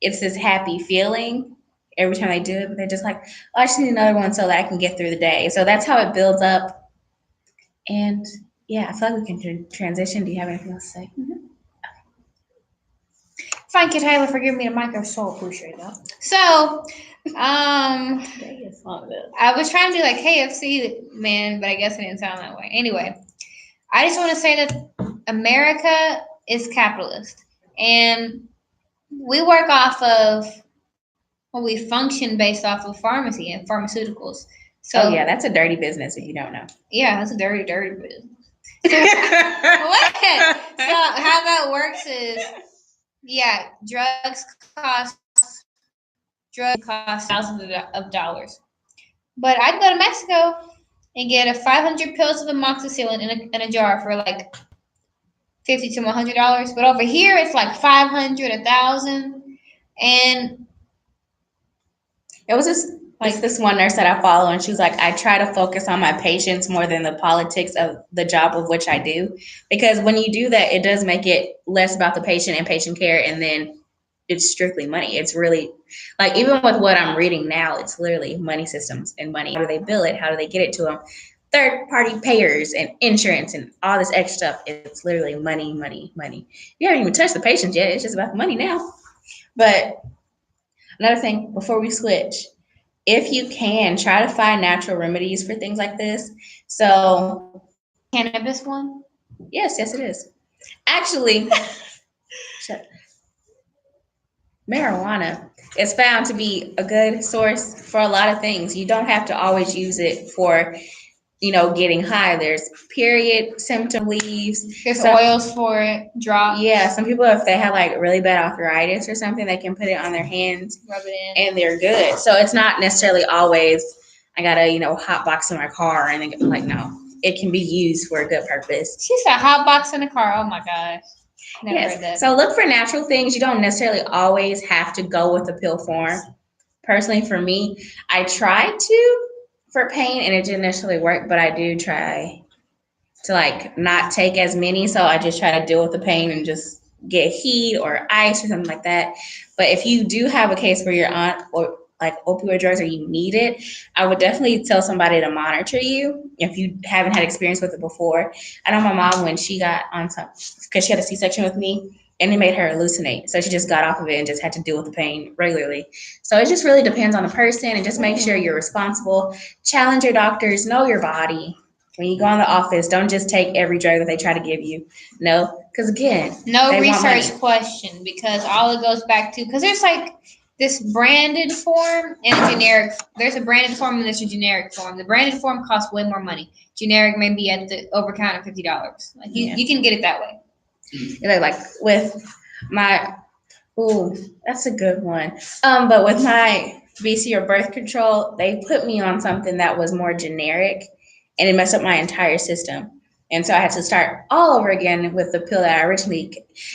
[SPEAKER 1] it's this happy feeling every time they do it. But they're just like, oh, I just need another one so that I can get through the day. So that's how it builds up. And yeah, I feel like we can transition. Do you have anything else to say?
[SPEAKER 2] Mm-hmm. Thank you, Taylor, for giving me the mic. I so appreciate that. So, I was trying to be like KFC, man, but I guess it didn't sound that way. Anyway, I just want to say that America is capitalist, and we work off of, we function based off of pharmacy and pharmaceuticals. So
[SPEAKER 1] yeah, that's a dirty business if you don't know.
[SPEAKER 2] Yeah, that's a dirty business. What? So how that works is, yeah, drugs cost thousands of dollars. But I can go to Mexico and get a 500 pills of amoxicillin in a jar for like $50 to $100. But over here, it's like 500, 1,000, and
[SPEAKER 1] it was just like this one nurse that I follow, and she was like, I try to focus on my patients more than the politics of the job of which I do, because when you do that, it does make it less about the patient and patient care, and then it's strictly money. It's really like, even with what I'm reading now, it's literally money systems and money. How do they bill it? How do they get it to them? Third-party payers and insurance and all this extra stuff. It's literally money. You haven't even touched the patients yet. It's just about the money now. But another thing before we switch, if you can, try to find natural remedies for things like this. So,
[SPEAKER 2] cannabis one?
[SPEAKER 1] Yes, it is. Actually, marijuana is found to be a good source for a lot of things. You don't have to always use it for, getting high. There's period symptom leaves.
[SPEAKER 2] There's oils for it, drops.
[SPEAKER 1] Yeah, some people, if they have like really bad arthritis or something, they can put it on their hands,
[SPEAKER 2] rub it in,
[SPEAKER 1] and they're good. So it's not necessarily always, I gotta, hot box in my car, and then like, no, it can be used for a good purpose.
[SPEAKER 2] She said hot box in the car. Oh my gosh. Never heard that.
[SPEAKER 1] So look for natural things. You don't necessarily always have to go with the pill form. personally for me, I tried to for pain and it didn't necessarily work, but I do try to like not take as many. So I just try to deal with the pain and just get heat or ice or something like that. But if you do have a case where you're on or like opioid drugs or you need it, I would definitely tell somebody to monitor you if you haven't had experience with it before. I know my mom when she got on some because she had a C-section with me and it made her hallucinate. So she just got off of it and just had to deal with the pain regularly. So it just really depends on the person and just make sure you're responsible. Challenge your doctors, know your body. When you go in the office, don't just take every drug that they try to give you. No, because again,
[SPEAKER 2] No
[SPEAKER 1] they want
[SPEAKER 2] research
[SPEAKER 1] money.
[SPEAKER 2] question because all it goes back to because there's like this branded form and a generic. There's a branded form and there's a generic form. The branded form costs way more money. Generic may be at the over counter $50. Like you can get it that way.
[SPEAKER 1] Like with my, ooh, that's a good one. But with my BC or birth control, they put me on something that was more generic, and it messed up my entire system. And so I had to start all over again with the pill that I originally.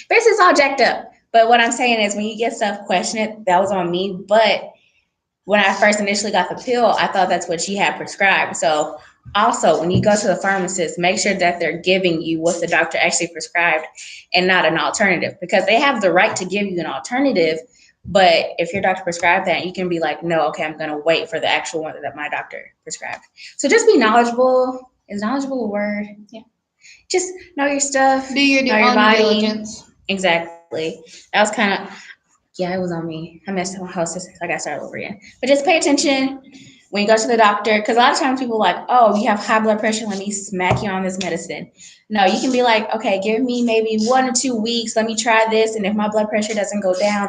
[SPEAKER 1] Basically, it's all jacked up. But what I'm saying is, when you get stuff, question it. That was on me. But when I first initially got the pill, I thought that's what she had prescribed. So also, when you go to the pharmacist, make sure that they're giving you what the doctor actually prescribed and not an alternative, because they have the right to give you an alternative. But if your doctor prescribed that, you can be like, no, okay, I'm going to wait for the actual one that my doctor prescribed. So just be knowledgeable. Is knowledgeable a word? Yeah. Just know your stuff.
[SPEAKER 2] Do your
[SPEAKER 1] know your
[SPEAKER 2] own
[SPEAKER 1] body.
[SPEAKER 2] diligence.
[SPEAKER 1] Exactly. That was kind of, yeah, it was on me. I messed up my whole system. So I got to start over again. But just pay attention when you go to the doctor, because a lot of times people are like, oh, you have high blood pressure, let me smack you on this medicine. No, you can be like, okay, give me maybe 1 or 2 weeks, let me try this, and if my blood pressure doesn't go down,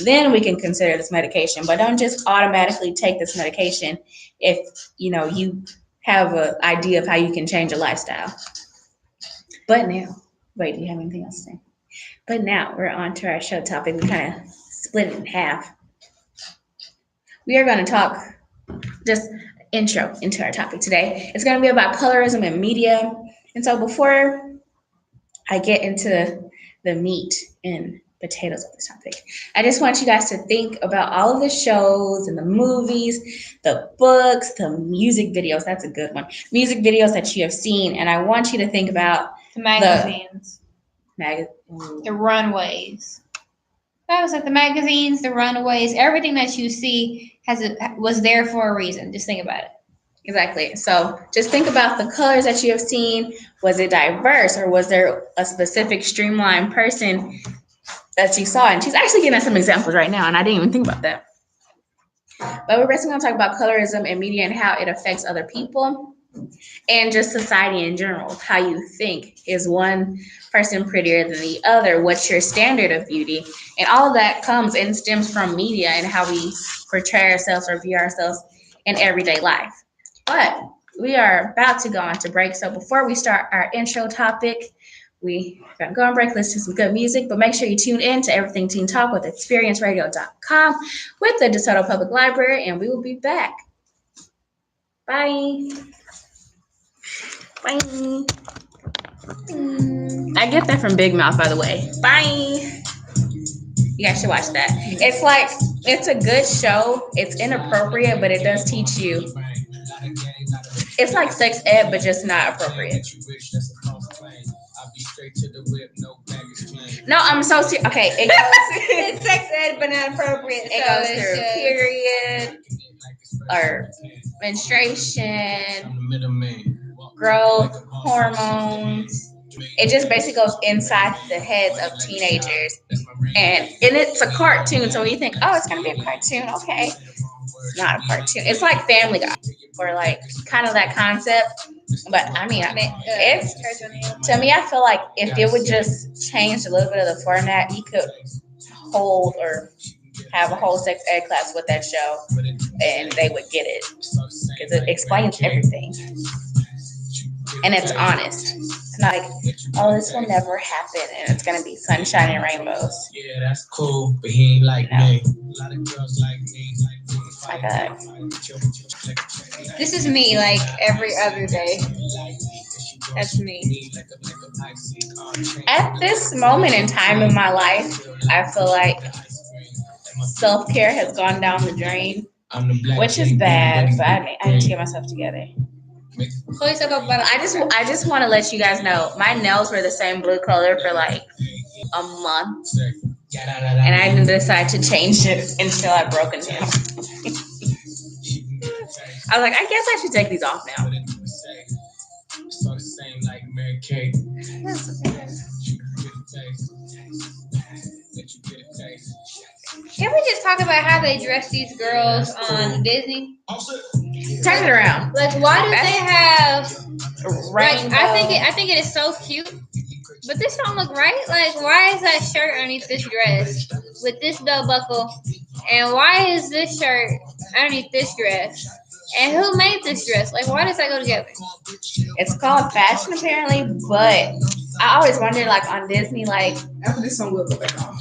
[SPEAKER 1] then we can consider this medication. But don't just automatically take this medication if you have an idea of how you can change your lifestyle. But now, wait, do you have anything else to say? But now we're on to our show topic. We kind of split it in half. We are going to talk just intro into our topic today. It's going to be about colorism in media. And so before I get into the meat and potatoes of this topic, I just want you guys to think about all of the shows and the movies, the books, the music videos. That's a good one. Music videos that you have seen. And I want you to think about
[SPEAKER 2] the magazines, the runways. That was like the magazines, the runaways, everything that you see was there for a reason. Just think about it.
[SPEAKER 1] Exactly. So just think about the colors that you have seen. Was it diverse, or was there a specific streamlined person that you saw? And she's actually giving us some examples right now, and I didn't even think about that. But we're basically going to talk about colorism in media and how it affects other people and just society in general. How you think, is one person prettier than the other? What's your standard of beauty? And all of that comes and stems from media and how we portray ourselves or view ourselves in everyday life. But we are about to go on to break. So before we start our intro topic, we're going to go on break, listen to some good music, but make sure you tune in to Everything Teen Talk with experienceradio.com with the DeSoto Public Library, and we will be back. Bye. Bye. I get that from Big Mouth, by the way. Bye. You guys should watch that. It's a good show. It's inappropriate, but it does teach you. It's like sex ed, but just not appropriate. No, I'm so serious. Okay,
[SPEAKER 2] It's sex ed, but not appropriate.
[SPEAKER 1] It goes through period, or menstruation, growth, hormones. It just basically goes inside the heads of teenagers. And it's a cartoon, so when you think, oh, it's going to be a cartoon, okay. It's not a cartoon. It's like Family Guy, or like kind of that concept. But I mean, it's, to me, I feel like if it would just change a little bit of the format, you could hold or have a whole sex ed class with that show, and they would get it, because it explains everything. And it's honest. It's not like, oh, this will never happen, and it's gonna be sunshine and rainbows.
[SPEAKER 4] Yeah, that's cool, but he ain't like me. A lot of girls like me.
[SPEAKER 1] My God.
[SPEAKER 2] This is me, like every other day. That's me.
[SPEAKER 1] At this moment in time in my life, I feel like self-care has gone down the drain,
[SPEAKER 4] I'm the black
[SPEAKER 1] which is
[SPEAKER 4] JB,
[SPEAKER 1] bad.
[SPEAKER 4] ready
[SPEAKER 1] So
[SPEAKER 4] to
[SPEAKER 1] I need to get myself together.
[SPEAKER 2] Call yourself up about
[SPEAKER 1] I just want to let you guys know my nails were the same blue color for like a month, and I didn't decide to change it until I broke a nail. I was like, I guess I should take these off now.
[SPEAKER 4] So the same like Mary Kate.
[SPEAKER 2] Can we just talk about how they dress these girls on Disney?
[SPEAKER 1] Turn it around.
[SPEAKER 2] Like, why do they have? Like,
[SPEAKER 1] Rainbow.
[SPEAKER 2] I think it is so cute, but this don't look right. Like, why is that shirt underneath this dress with this belt buckle, and why is this shirt underneath this dress? And who made this dress? Like, why does that go together?
[SPEAKER 1] It's called fashion apparently, but I always wondered, like on Disney, like
[SPEAKER 3] After this song, we'll go back on.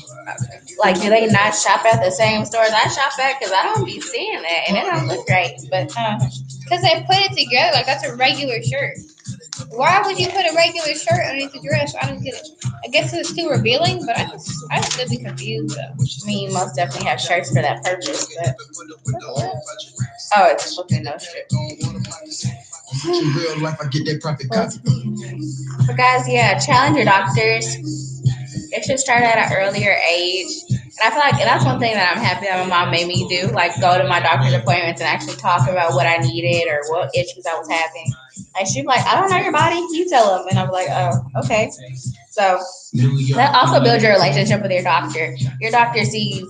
[SPEAKER 1] like do they not shop at the same stores I shop at? Because I don't be seeing that, and it don't look great. But
[SPEAKER 2] Because they put it together like that's a regular shirt. Why would you put a regular shirt underneath the dress? I don't get it. I guess it's too revealing, but I'd still be confused though.
[SPEAKER 1] I mean, most definitely have shirts for that purpose. But oh, it's flipping no strip.
[SPEAKER 4] In real life, I get that profit copy.
[SPEAKER 1] But guys, yeah, challenge your doctors. It should start at an earlier age. And I feel like that's one thing that I'm happy that my mom made me do, like go to my doctor's appointments and actually talk about what I needed or what issues I was having. Like she'd be like, I don't know your body, you tell them. And I'm like, oh, okay. So that also builds your relationship with your doctor. Your doctor sees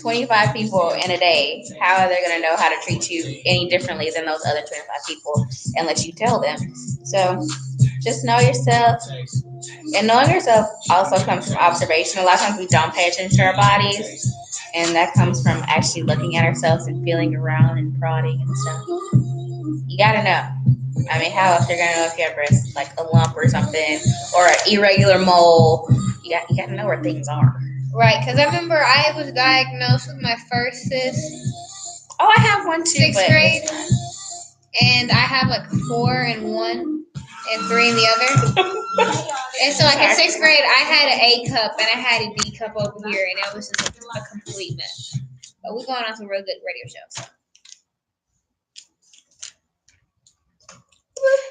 [SPEAKER 1] 25 people in a day. How are they going to know how to treat you any differently than those other 25 people and let you tell them? So just know yourself. And knowing yourself also comes from observation. A lot of times we don't pay attention to our bodies. And that comes from actually looking at ourselves and feeling around and prodding and stuff. You got to know. I mean, how else you're going to know if you have breast, like a lump or something, or an irregular mole? You got to know where things are.
[SPEAKER 2] Right, because I remember I was diagnosed with my first cyst.
[SPEAKER 1] Oh, I have one too.
[SPEAKER 2] 6th grade. And I have like 4 in one and 3 in the other. And so like in 6th grade, I had an A cup and I had a D cup over here, and it was just a complete mess. But we're going on to a real good radio show. So.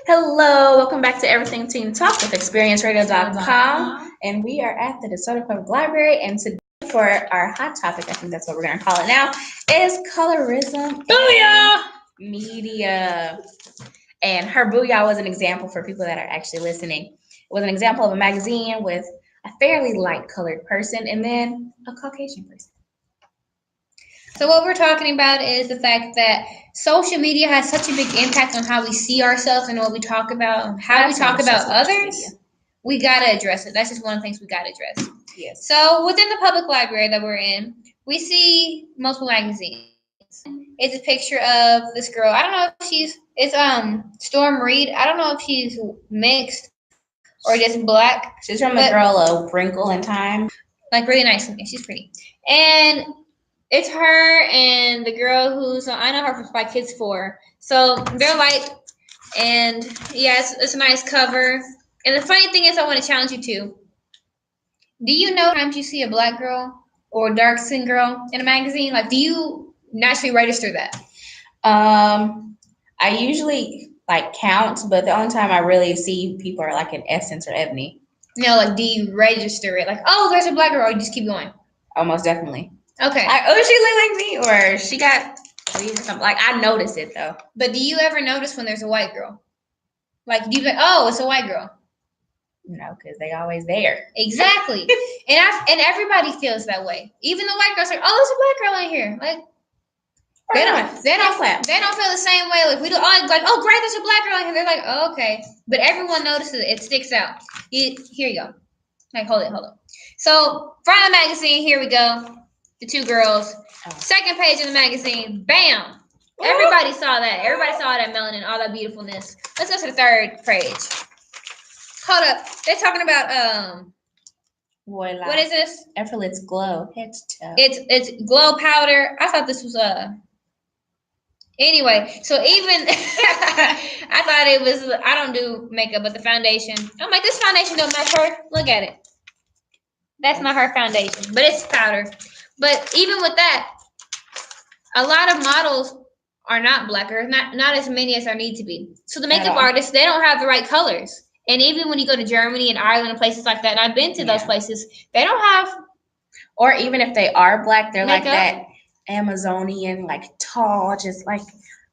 [SPEAKER 1] Hello, welcome back to Everything Teen Talk with ExperienceRadio.com. And we are at the DeSoto Public Library. And today for our hot topic, I think that's what we're going to call it now, is colorism and media. And her booyah was an example for people that are actually listening. It was an example of a magazine with a fairly light colored person and then a Caucasian person.
[SPEAKER 2] So what we're talking about is the fact that social media has such a big impact on how we see ourselves and what we talk about, how we talk about others. We got to address it. That's just one of the things we got to address.
[SPEAKER 1] Yes.
[SPEAKER 2] So within the public library that we're in, we see multiple magazines. It's a picture of this girl. I don't know if it's Storm Reed. I don't know if she's mixed or just black.
[SPEAKER 1] She's from the girl of Wrinkle in Time.
[SPEAKER 2] Like really nice looking. She's pretty. And it's her and the girl who's I know her from Spy Kids 4. So they're like, and yeah, it's a nice cover. And the funny thing is, I want to challenge you too. Do you know times you see a black girl or a dark skinned girl in a magazine? Like, do you naturally register that?
[SPEAKER 1] I usually like count, but the only time I really see people are like in Essence or Ebony.
[SPEAKER 2] No, like, do you register it? Like, oh, there's a black girl, or you just keep going?
[SPEAKER 1] Oh, most definitely.
[SPEAKER 2] Okay.
[SPEAKER 1] She look like me, or she got or something. Like, I notice it though.
[SPEAKER 2] But do you ever notice when there's a white girl? Like, do you think, oh, it's a white girl?
[SPEAKER 1] No, because they always there.
[SPEAKER 2] Exactly. and everybody feels that way. Even the white girls are like, oh, there's a black girl in here. Like, they don't feel the same way. Like, we do all like, oh, great, there's a black girl in here. They're like, oh, okay. But everyone notices it. It sticks out. Here you go. Like, hold it. So, front of the magazine, here we go. The 2 girls. Second page of the magazine. Bam. Everybody saw that. Everybody saw that melanin, all that beautifulness. Let's go to the 3rd page. Hold up. They're talking about what is this?
[SPEAKER 1] Effortless glow, head to toe.
[SPEAKER 2] It's glow powder. I thought this was anyway, so even I thought it was I don't do makeup, but the foundation. I'm like, this foundation don't match her. Look at it. That's not her foundation, but it's powder. But even with that, a lot of models are not black, or not as many as there need to be. So the makeup artists, they don't have the right colors. And even when you go to Germany and Ireland and places like that, and I've been to those places, they don't have.
[SPEAKER 1] Or even if they are black, they're
[SPEAKER 2] makeup.
[SPEAKER 1] like that Amazonian, like tall, just like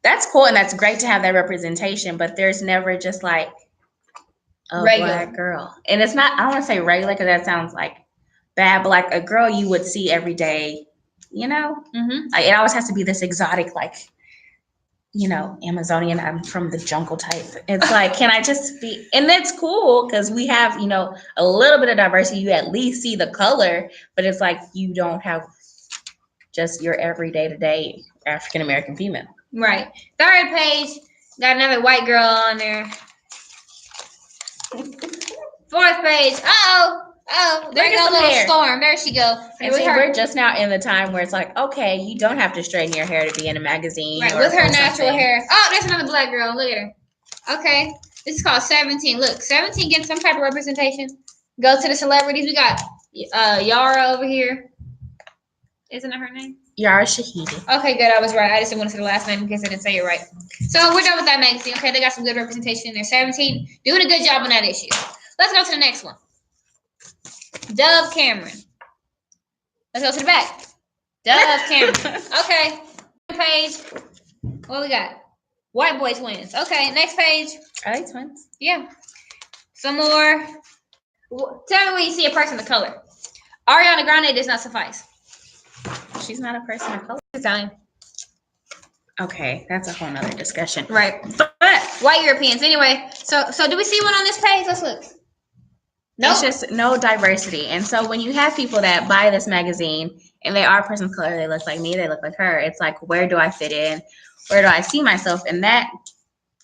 [SPEAKER 1] that's cool and that's great to have that representation. But there's never just like a black girl, and it's not. I don't want to say regular because that sounds like bad, but like a girl you would see every day. You know, like it always has to be this exotic, like, you know, Amazonian, I'm from the jungle type. It's like, can I just be, and that's cool because we have, you know, a little bit of diversity. You at least see the color, but it's like you don't have just your everyday to day African American female.
[SPEAKER 2] Right. Third page, got another white girl on there. Fourth page, there goes a little storm. There she goes.
[SPEAKER 1] And see, we're just now in the time where it's like, okay, you don't have to straighten your hair to be in a magazine.
[SPEAKER 2] Right, with her natural hair. Oh, there's another black girl. Look at her. Okay, this is called 17. Look, 17 getting some type of representation. Go to the celebrities. We got Yara over here. Isn't that her name?
[SPEAKER 1] Yara Shahidi.
[SPEAKER 2] Okay, good. I was right. I just didn't want to say the last name because I didn't say it right. So we're done with that magazine. Okay, they got some good representation in there. 17, doing a good job on that issue. Let's go to the next one. Dove Cameron. Let's go to the back. Dove Cameron. Okay. Page. What we got? White boy twins. Okay, next page.
[SPEAKER 1] Are they twins?
[SPEAKER 2] Yeah. Some more. Tell me when you see a person of color. Ariana Grande does not suffice.
[SPEAKER 1] She's not a person of color.
[SPEAKER 2] Italian.
[SPEAKER 1] Okay, that's a whole nother discussion.
[SPEAKER 2] Right. But white Europeans. Anyway, so do we see one on this page? Let's look.
[SPEAKER 1] No, nope. It's just no diversity. And so when you have people that buy this magazine and they are a person of color, they look like me, they look like her, it's like, where do I fit in? Where do I see myself? And that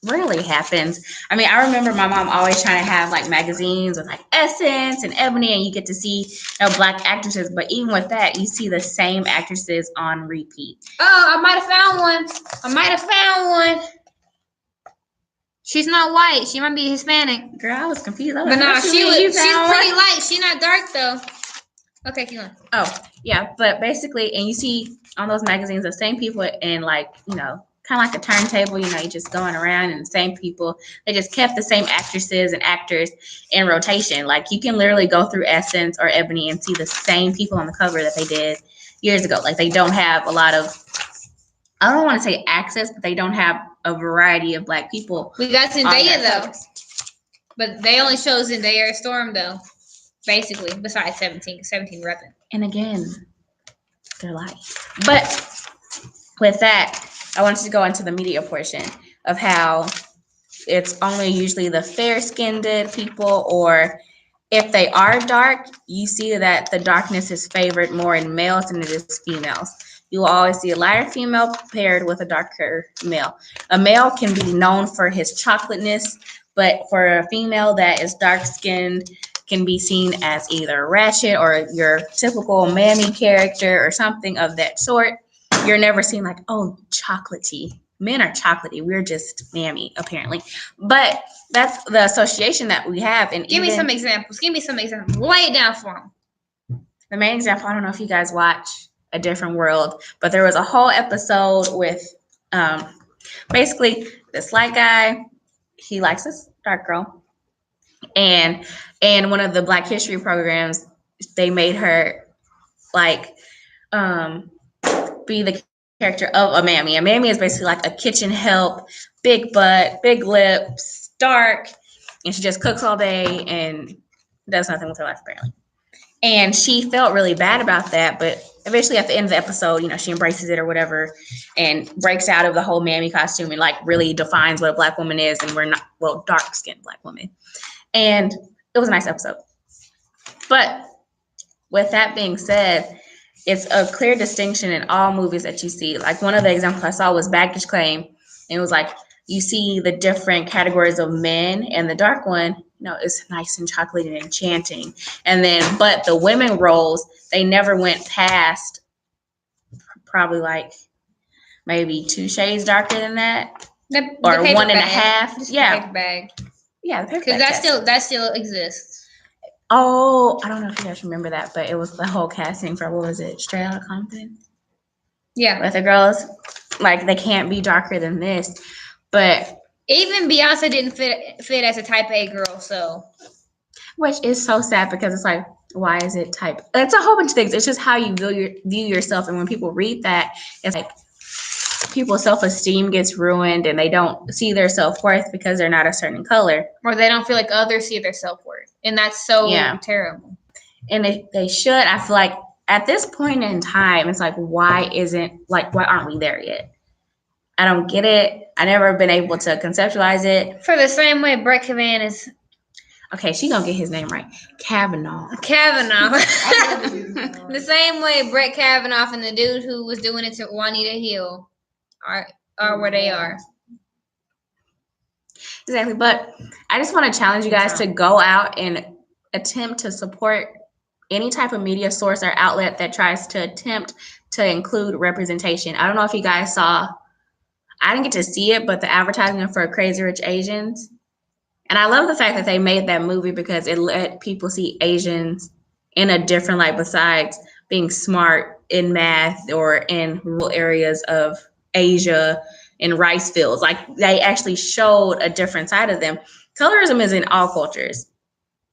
[SPEAKER 1] rarely happens. I mean, I remember my mom always trying to have like magazines with like Essence and Ebony, and you get to see, you know, black actresses. But even with that, you see the same actresses on repeat.
[SPEAKER 2] Oh, I might have found one. She's not white. She might be Hispanic.
[SPEAKER 1] Girl, I was confused.
[SPEAKER 2] But no, she's pretty light. She's not dark though. Okay, keep going.
[SPEAKER 1] Oh, yeah. But basically, and you see on those magazines the same people in like, you know, kind of like a turntable, you know, you're just going around and the same people. They just kept the same actresses and actors in rotation. Like you can literally go through Essence or Ebony and see the same people on the cover that they did years ago. Like they don't have a lot of, I don't want to say access, but they don't have a variety of black people.
[SPEAKER 2] We got Zendaya though, but they only show Zendaya or Storm though, basically. Besides 17 repping.
[SPEAKER 1] And again, they're life. But with that, I wanted to go into the media portion of how it's only usually the fair-skinned people, or if they are dark, you see that the darkness is favored more in males than it is females. You will always see a lighter female paired with a darker male. A male can be known for his chocolateness, but for a female that is dark-skinned, can be seen as either ratchet or your typical mammy character or something of that sort. You're never seen like, oh, chocolatey. Men are chocolatey. We're just mammy, apparently. But that's the association that we have. And
[SPEAKER 2] give me some examples. Lay it down for them.
[SPEAKER 1] The main example, I don't know if you guys watch A Different World, but there was a whole episode with basically this light guy. He likes this dark girl. And in one of the Black History programs, they made her like be the character of a mammy. A mammy is basically like a kitchen help, big butt, big lips, dark, and she just cooks all day and does nothing with her life apparently. And she felt really bad about that, but eventually at the end of the episode, you know, she embraces it or whatever and breaks out of the whole mammy costume and like really defines what a Black woman is, and we're not, well, dark-skinned Black women. And it was a nice episode. But with that being said, it's a clear distinction in all movies that you see. Like one of the examples I saw was Baggage Claim. And it was like, you see the different categories of men, and the dark one, you know, is nice and chocolatey and enchanting. And then, but the women roles, they never went past probably like maybe 2 shades darker than that. Or 1.5.
[SPEAKER 2] Yeah. The paper bag.
[SPEAKER 1] Yeah, the paper bag.
[SPEAKER 2] Because that still exists.
[SPEAKER 1] Oh, I don't know if you guys remember that, but it was the whole casting for, what was it, Straight Outta Compton?
[SPEAKER 2] Yeah.
[SPEAKER 1] With the girls, like, they can't be darker than this. But
[SPEAKER 2] even Beyonce didn't fit as a type A girl, so.
[SPEAKER 1] Which is so sad because it's like, why is it type? It's a whole bunch of things. It's just how you view yourself. And when people read that, it's like people's self-esteem gets ruined and they don't see their self-worth because they're not a certain color.
[SPEAKER 2] Or they don't feel like others see their self-worth. And that's so terrible.
[SPEAKER 1] And they should. I feel like at this point in time, it's like, why aren't we there yet? I don't get it. I never been able to conceptualize it.
[SPEAKER 2] For the same way Brett Kavanaugh is.
[SPEAKER 1] Okay, she gonna get his name right. Kavanaugh.
[SPEAKER 2] The same way Brett Kavanaugh and the dude who was doing it to Juanita Hill are where they are.
[SPEAKER 1] Exactly. But I just want to challenge you guys to go out and attempt to support any type of media source or outlet that tries to attempt to include representation. I don't know if you guys saw, I didn't get to see it, but the advertisement for Crazy Rich Asians. And I love the fact that they made that movie because it let people see Asians in a different light besides being smart in math or in rural areas of Asia in rice fields. Like, they actually showed a different side of them. Colorism is in all cultures.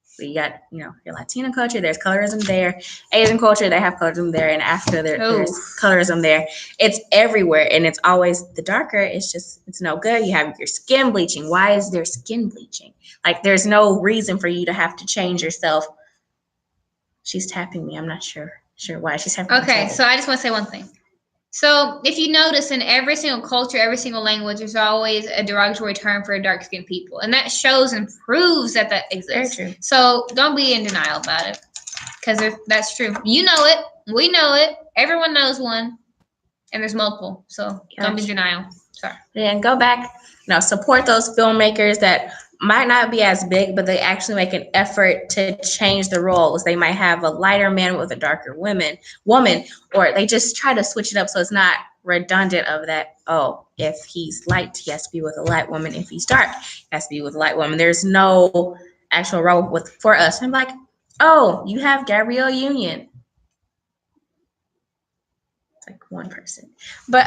[SPEAKER 1] So you got, your Latino culture, there's colorism there. Asian culture, they have colorism there. In Africa, there's colorism there. It's everywhere, and it's always the darker. It's no good. You have your skin bleaching. Why is there skin bleaching? Like, there's no reason for you to have to change yourself. She's tapping me. I'm not sure why she's tapping me.
[SPEAKER 2] Okay, so I just want to say one thing. So if you notice, in every single culture, every single language, there's always a derogatory term for dark-skinned people. And that shows and proves that exists.
[SPEAKER 1] Very true.
[SPEAKER 2] So don't be in denial about it, because that's true. You know it. We know it. Everyone knows one. And there's multiple. So don't be in denial. Sorry.
[SPEAKER 1] And go back, support those filmmakers that might not be as big, but they actually make an effort to change the roles. They might have a lighter man with a darker woman, or they just try to switch it up so it's not redundant of that, if he's light, he has to be with a light woman. If he's dark, he has to be with a light woman. There's no actual role for us. I'm like, you have Gabrielle Union. It's like one person. But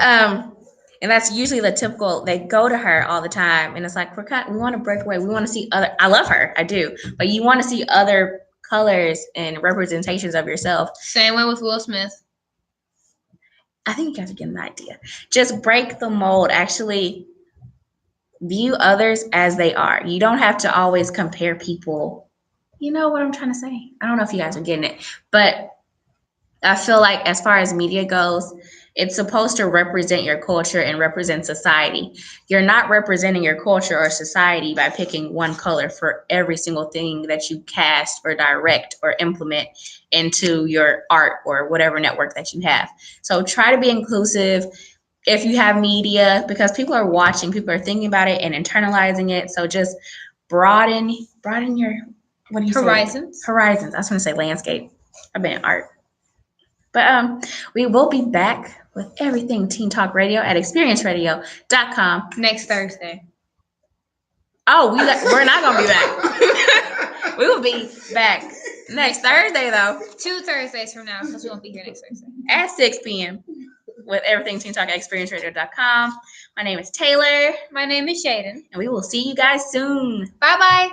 [SPEAKER 1] and that's usually the typical, they go to her all the time. And it's like, we want to break away. We want to see I love her. I do. But you want to see other colors and representations of yourself.
[SPEAKER 2] Same way with Will Smith.
[SPEAKER 1] I think you guys are getting an idea. Just break the mold. Actually view others as they are. You don't have to always compare people. You know what I'm trying to say? I don't know if you guys are getting it. But I feel like as far as media goes, it's supposed to represent your culture and represent society. You're not representing your culture or society by picking one color for every single thing that you cast or direct or implement into your art or whatever network that you have. So try to be inclusive if you have media, because people are watching, people are thinking about it and internalizing it. So just broaden your
[SPEAKER 2] horizons.
[SPEAKER 1] Horizons. I was going to say landscape. I've been in art. But we will be back with everything Teen Talk Radio at experienceradio.com
[SPEAKER 2] next Thursday.
[SPEAKER 1] Oh, we're not going to be back. We will be back next Thursday, though.
[SPEAKER 2] 2 Thursdays from now, because we won't be here next Thursday.
[SPEAKER 1] At 6 p.m. with everything Teen Talk at experienceradio.com. My name is Taylor.
[SPEAKER 2] My name is Shaden.
[SPEAKER 1] And we will see you guys soon.
[SPEAKER 2] Bye-bye.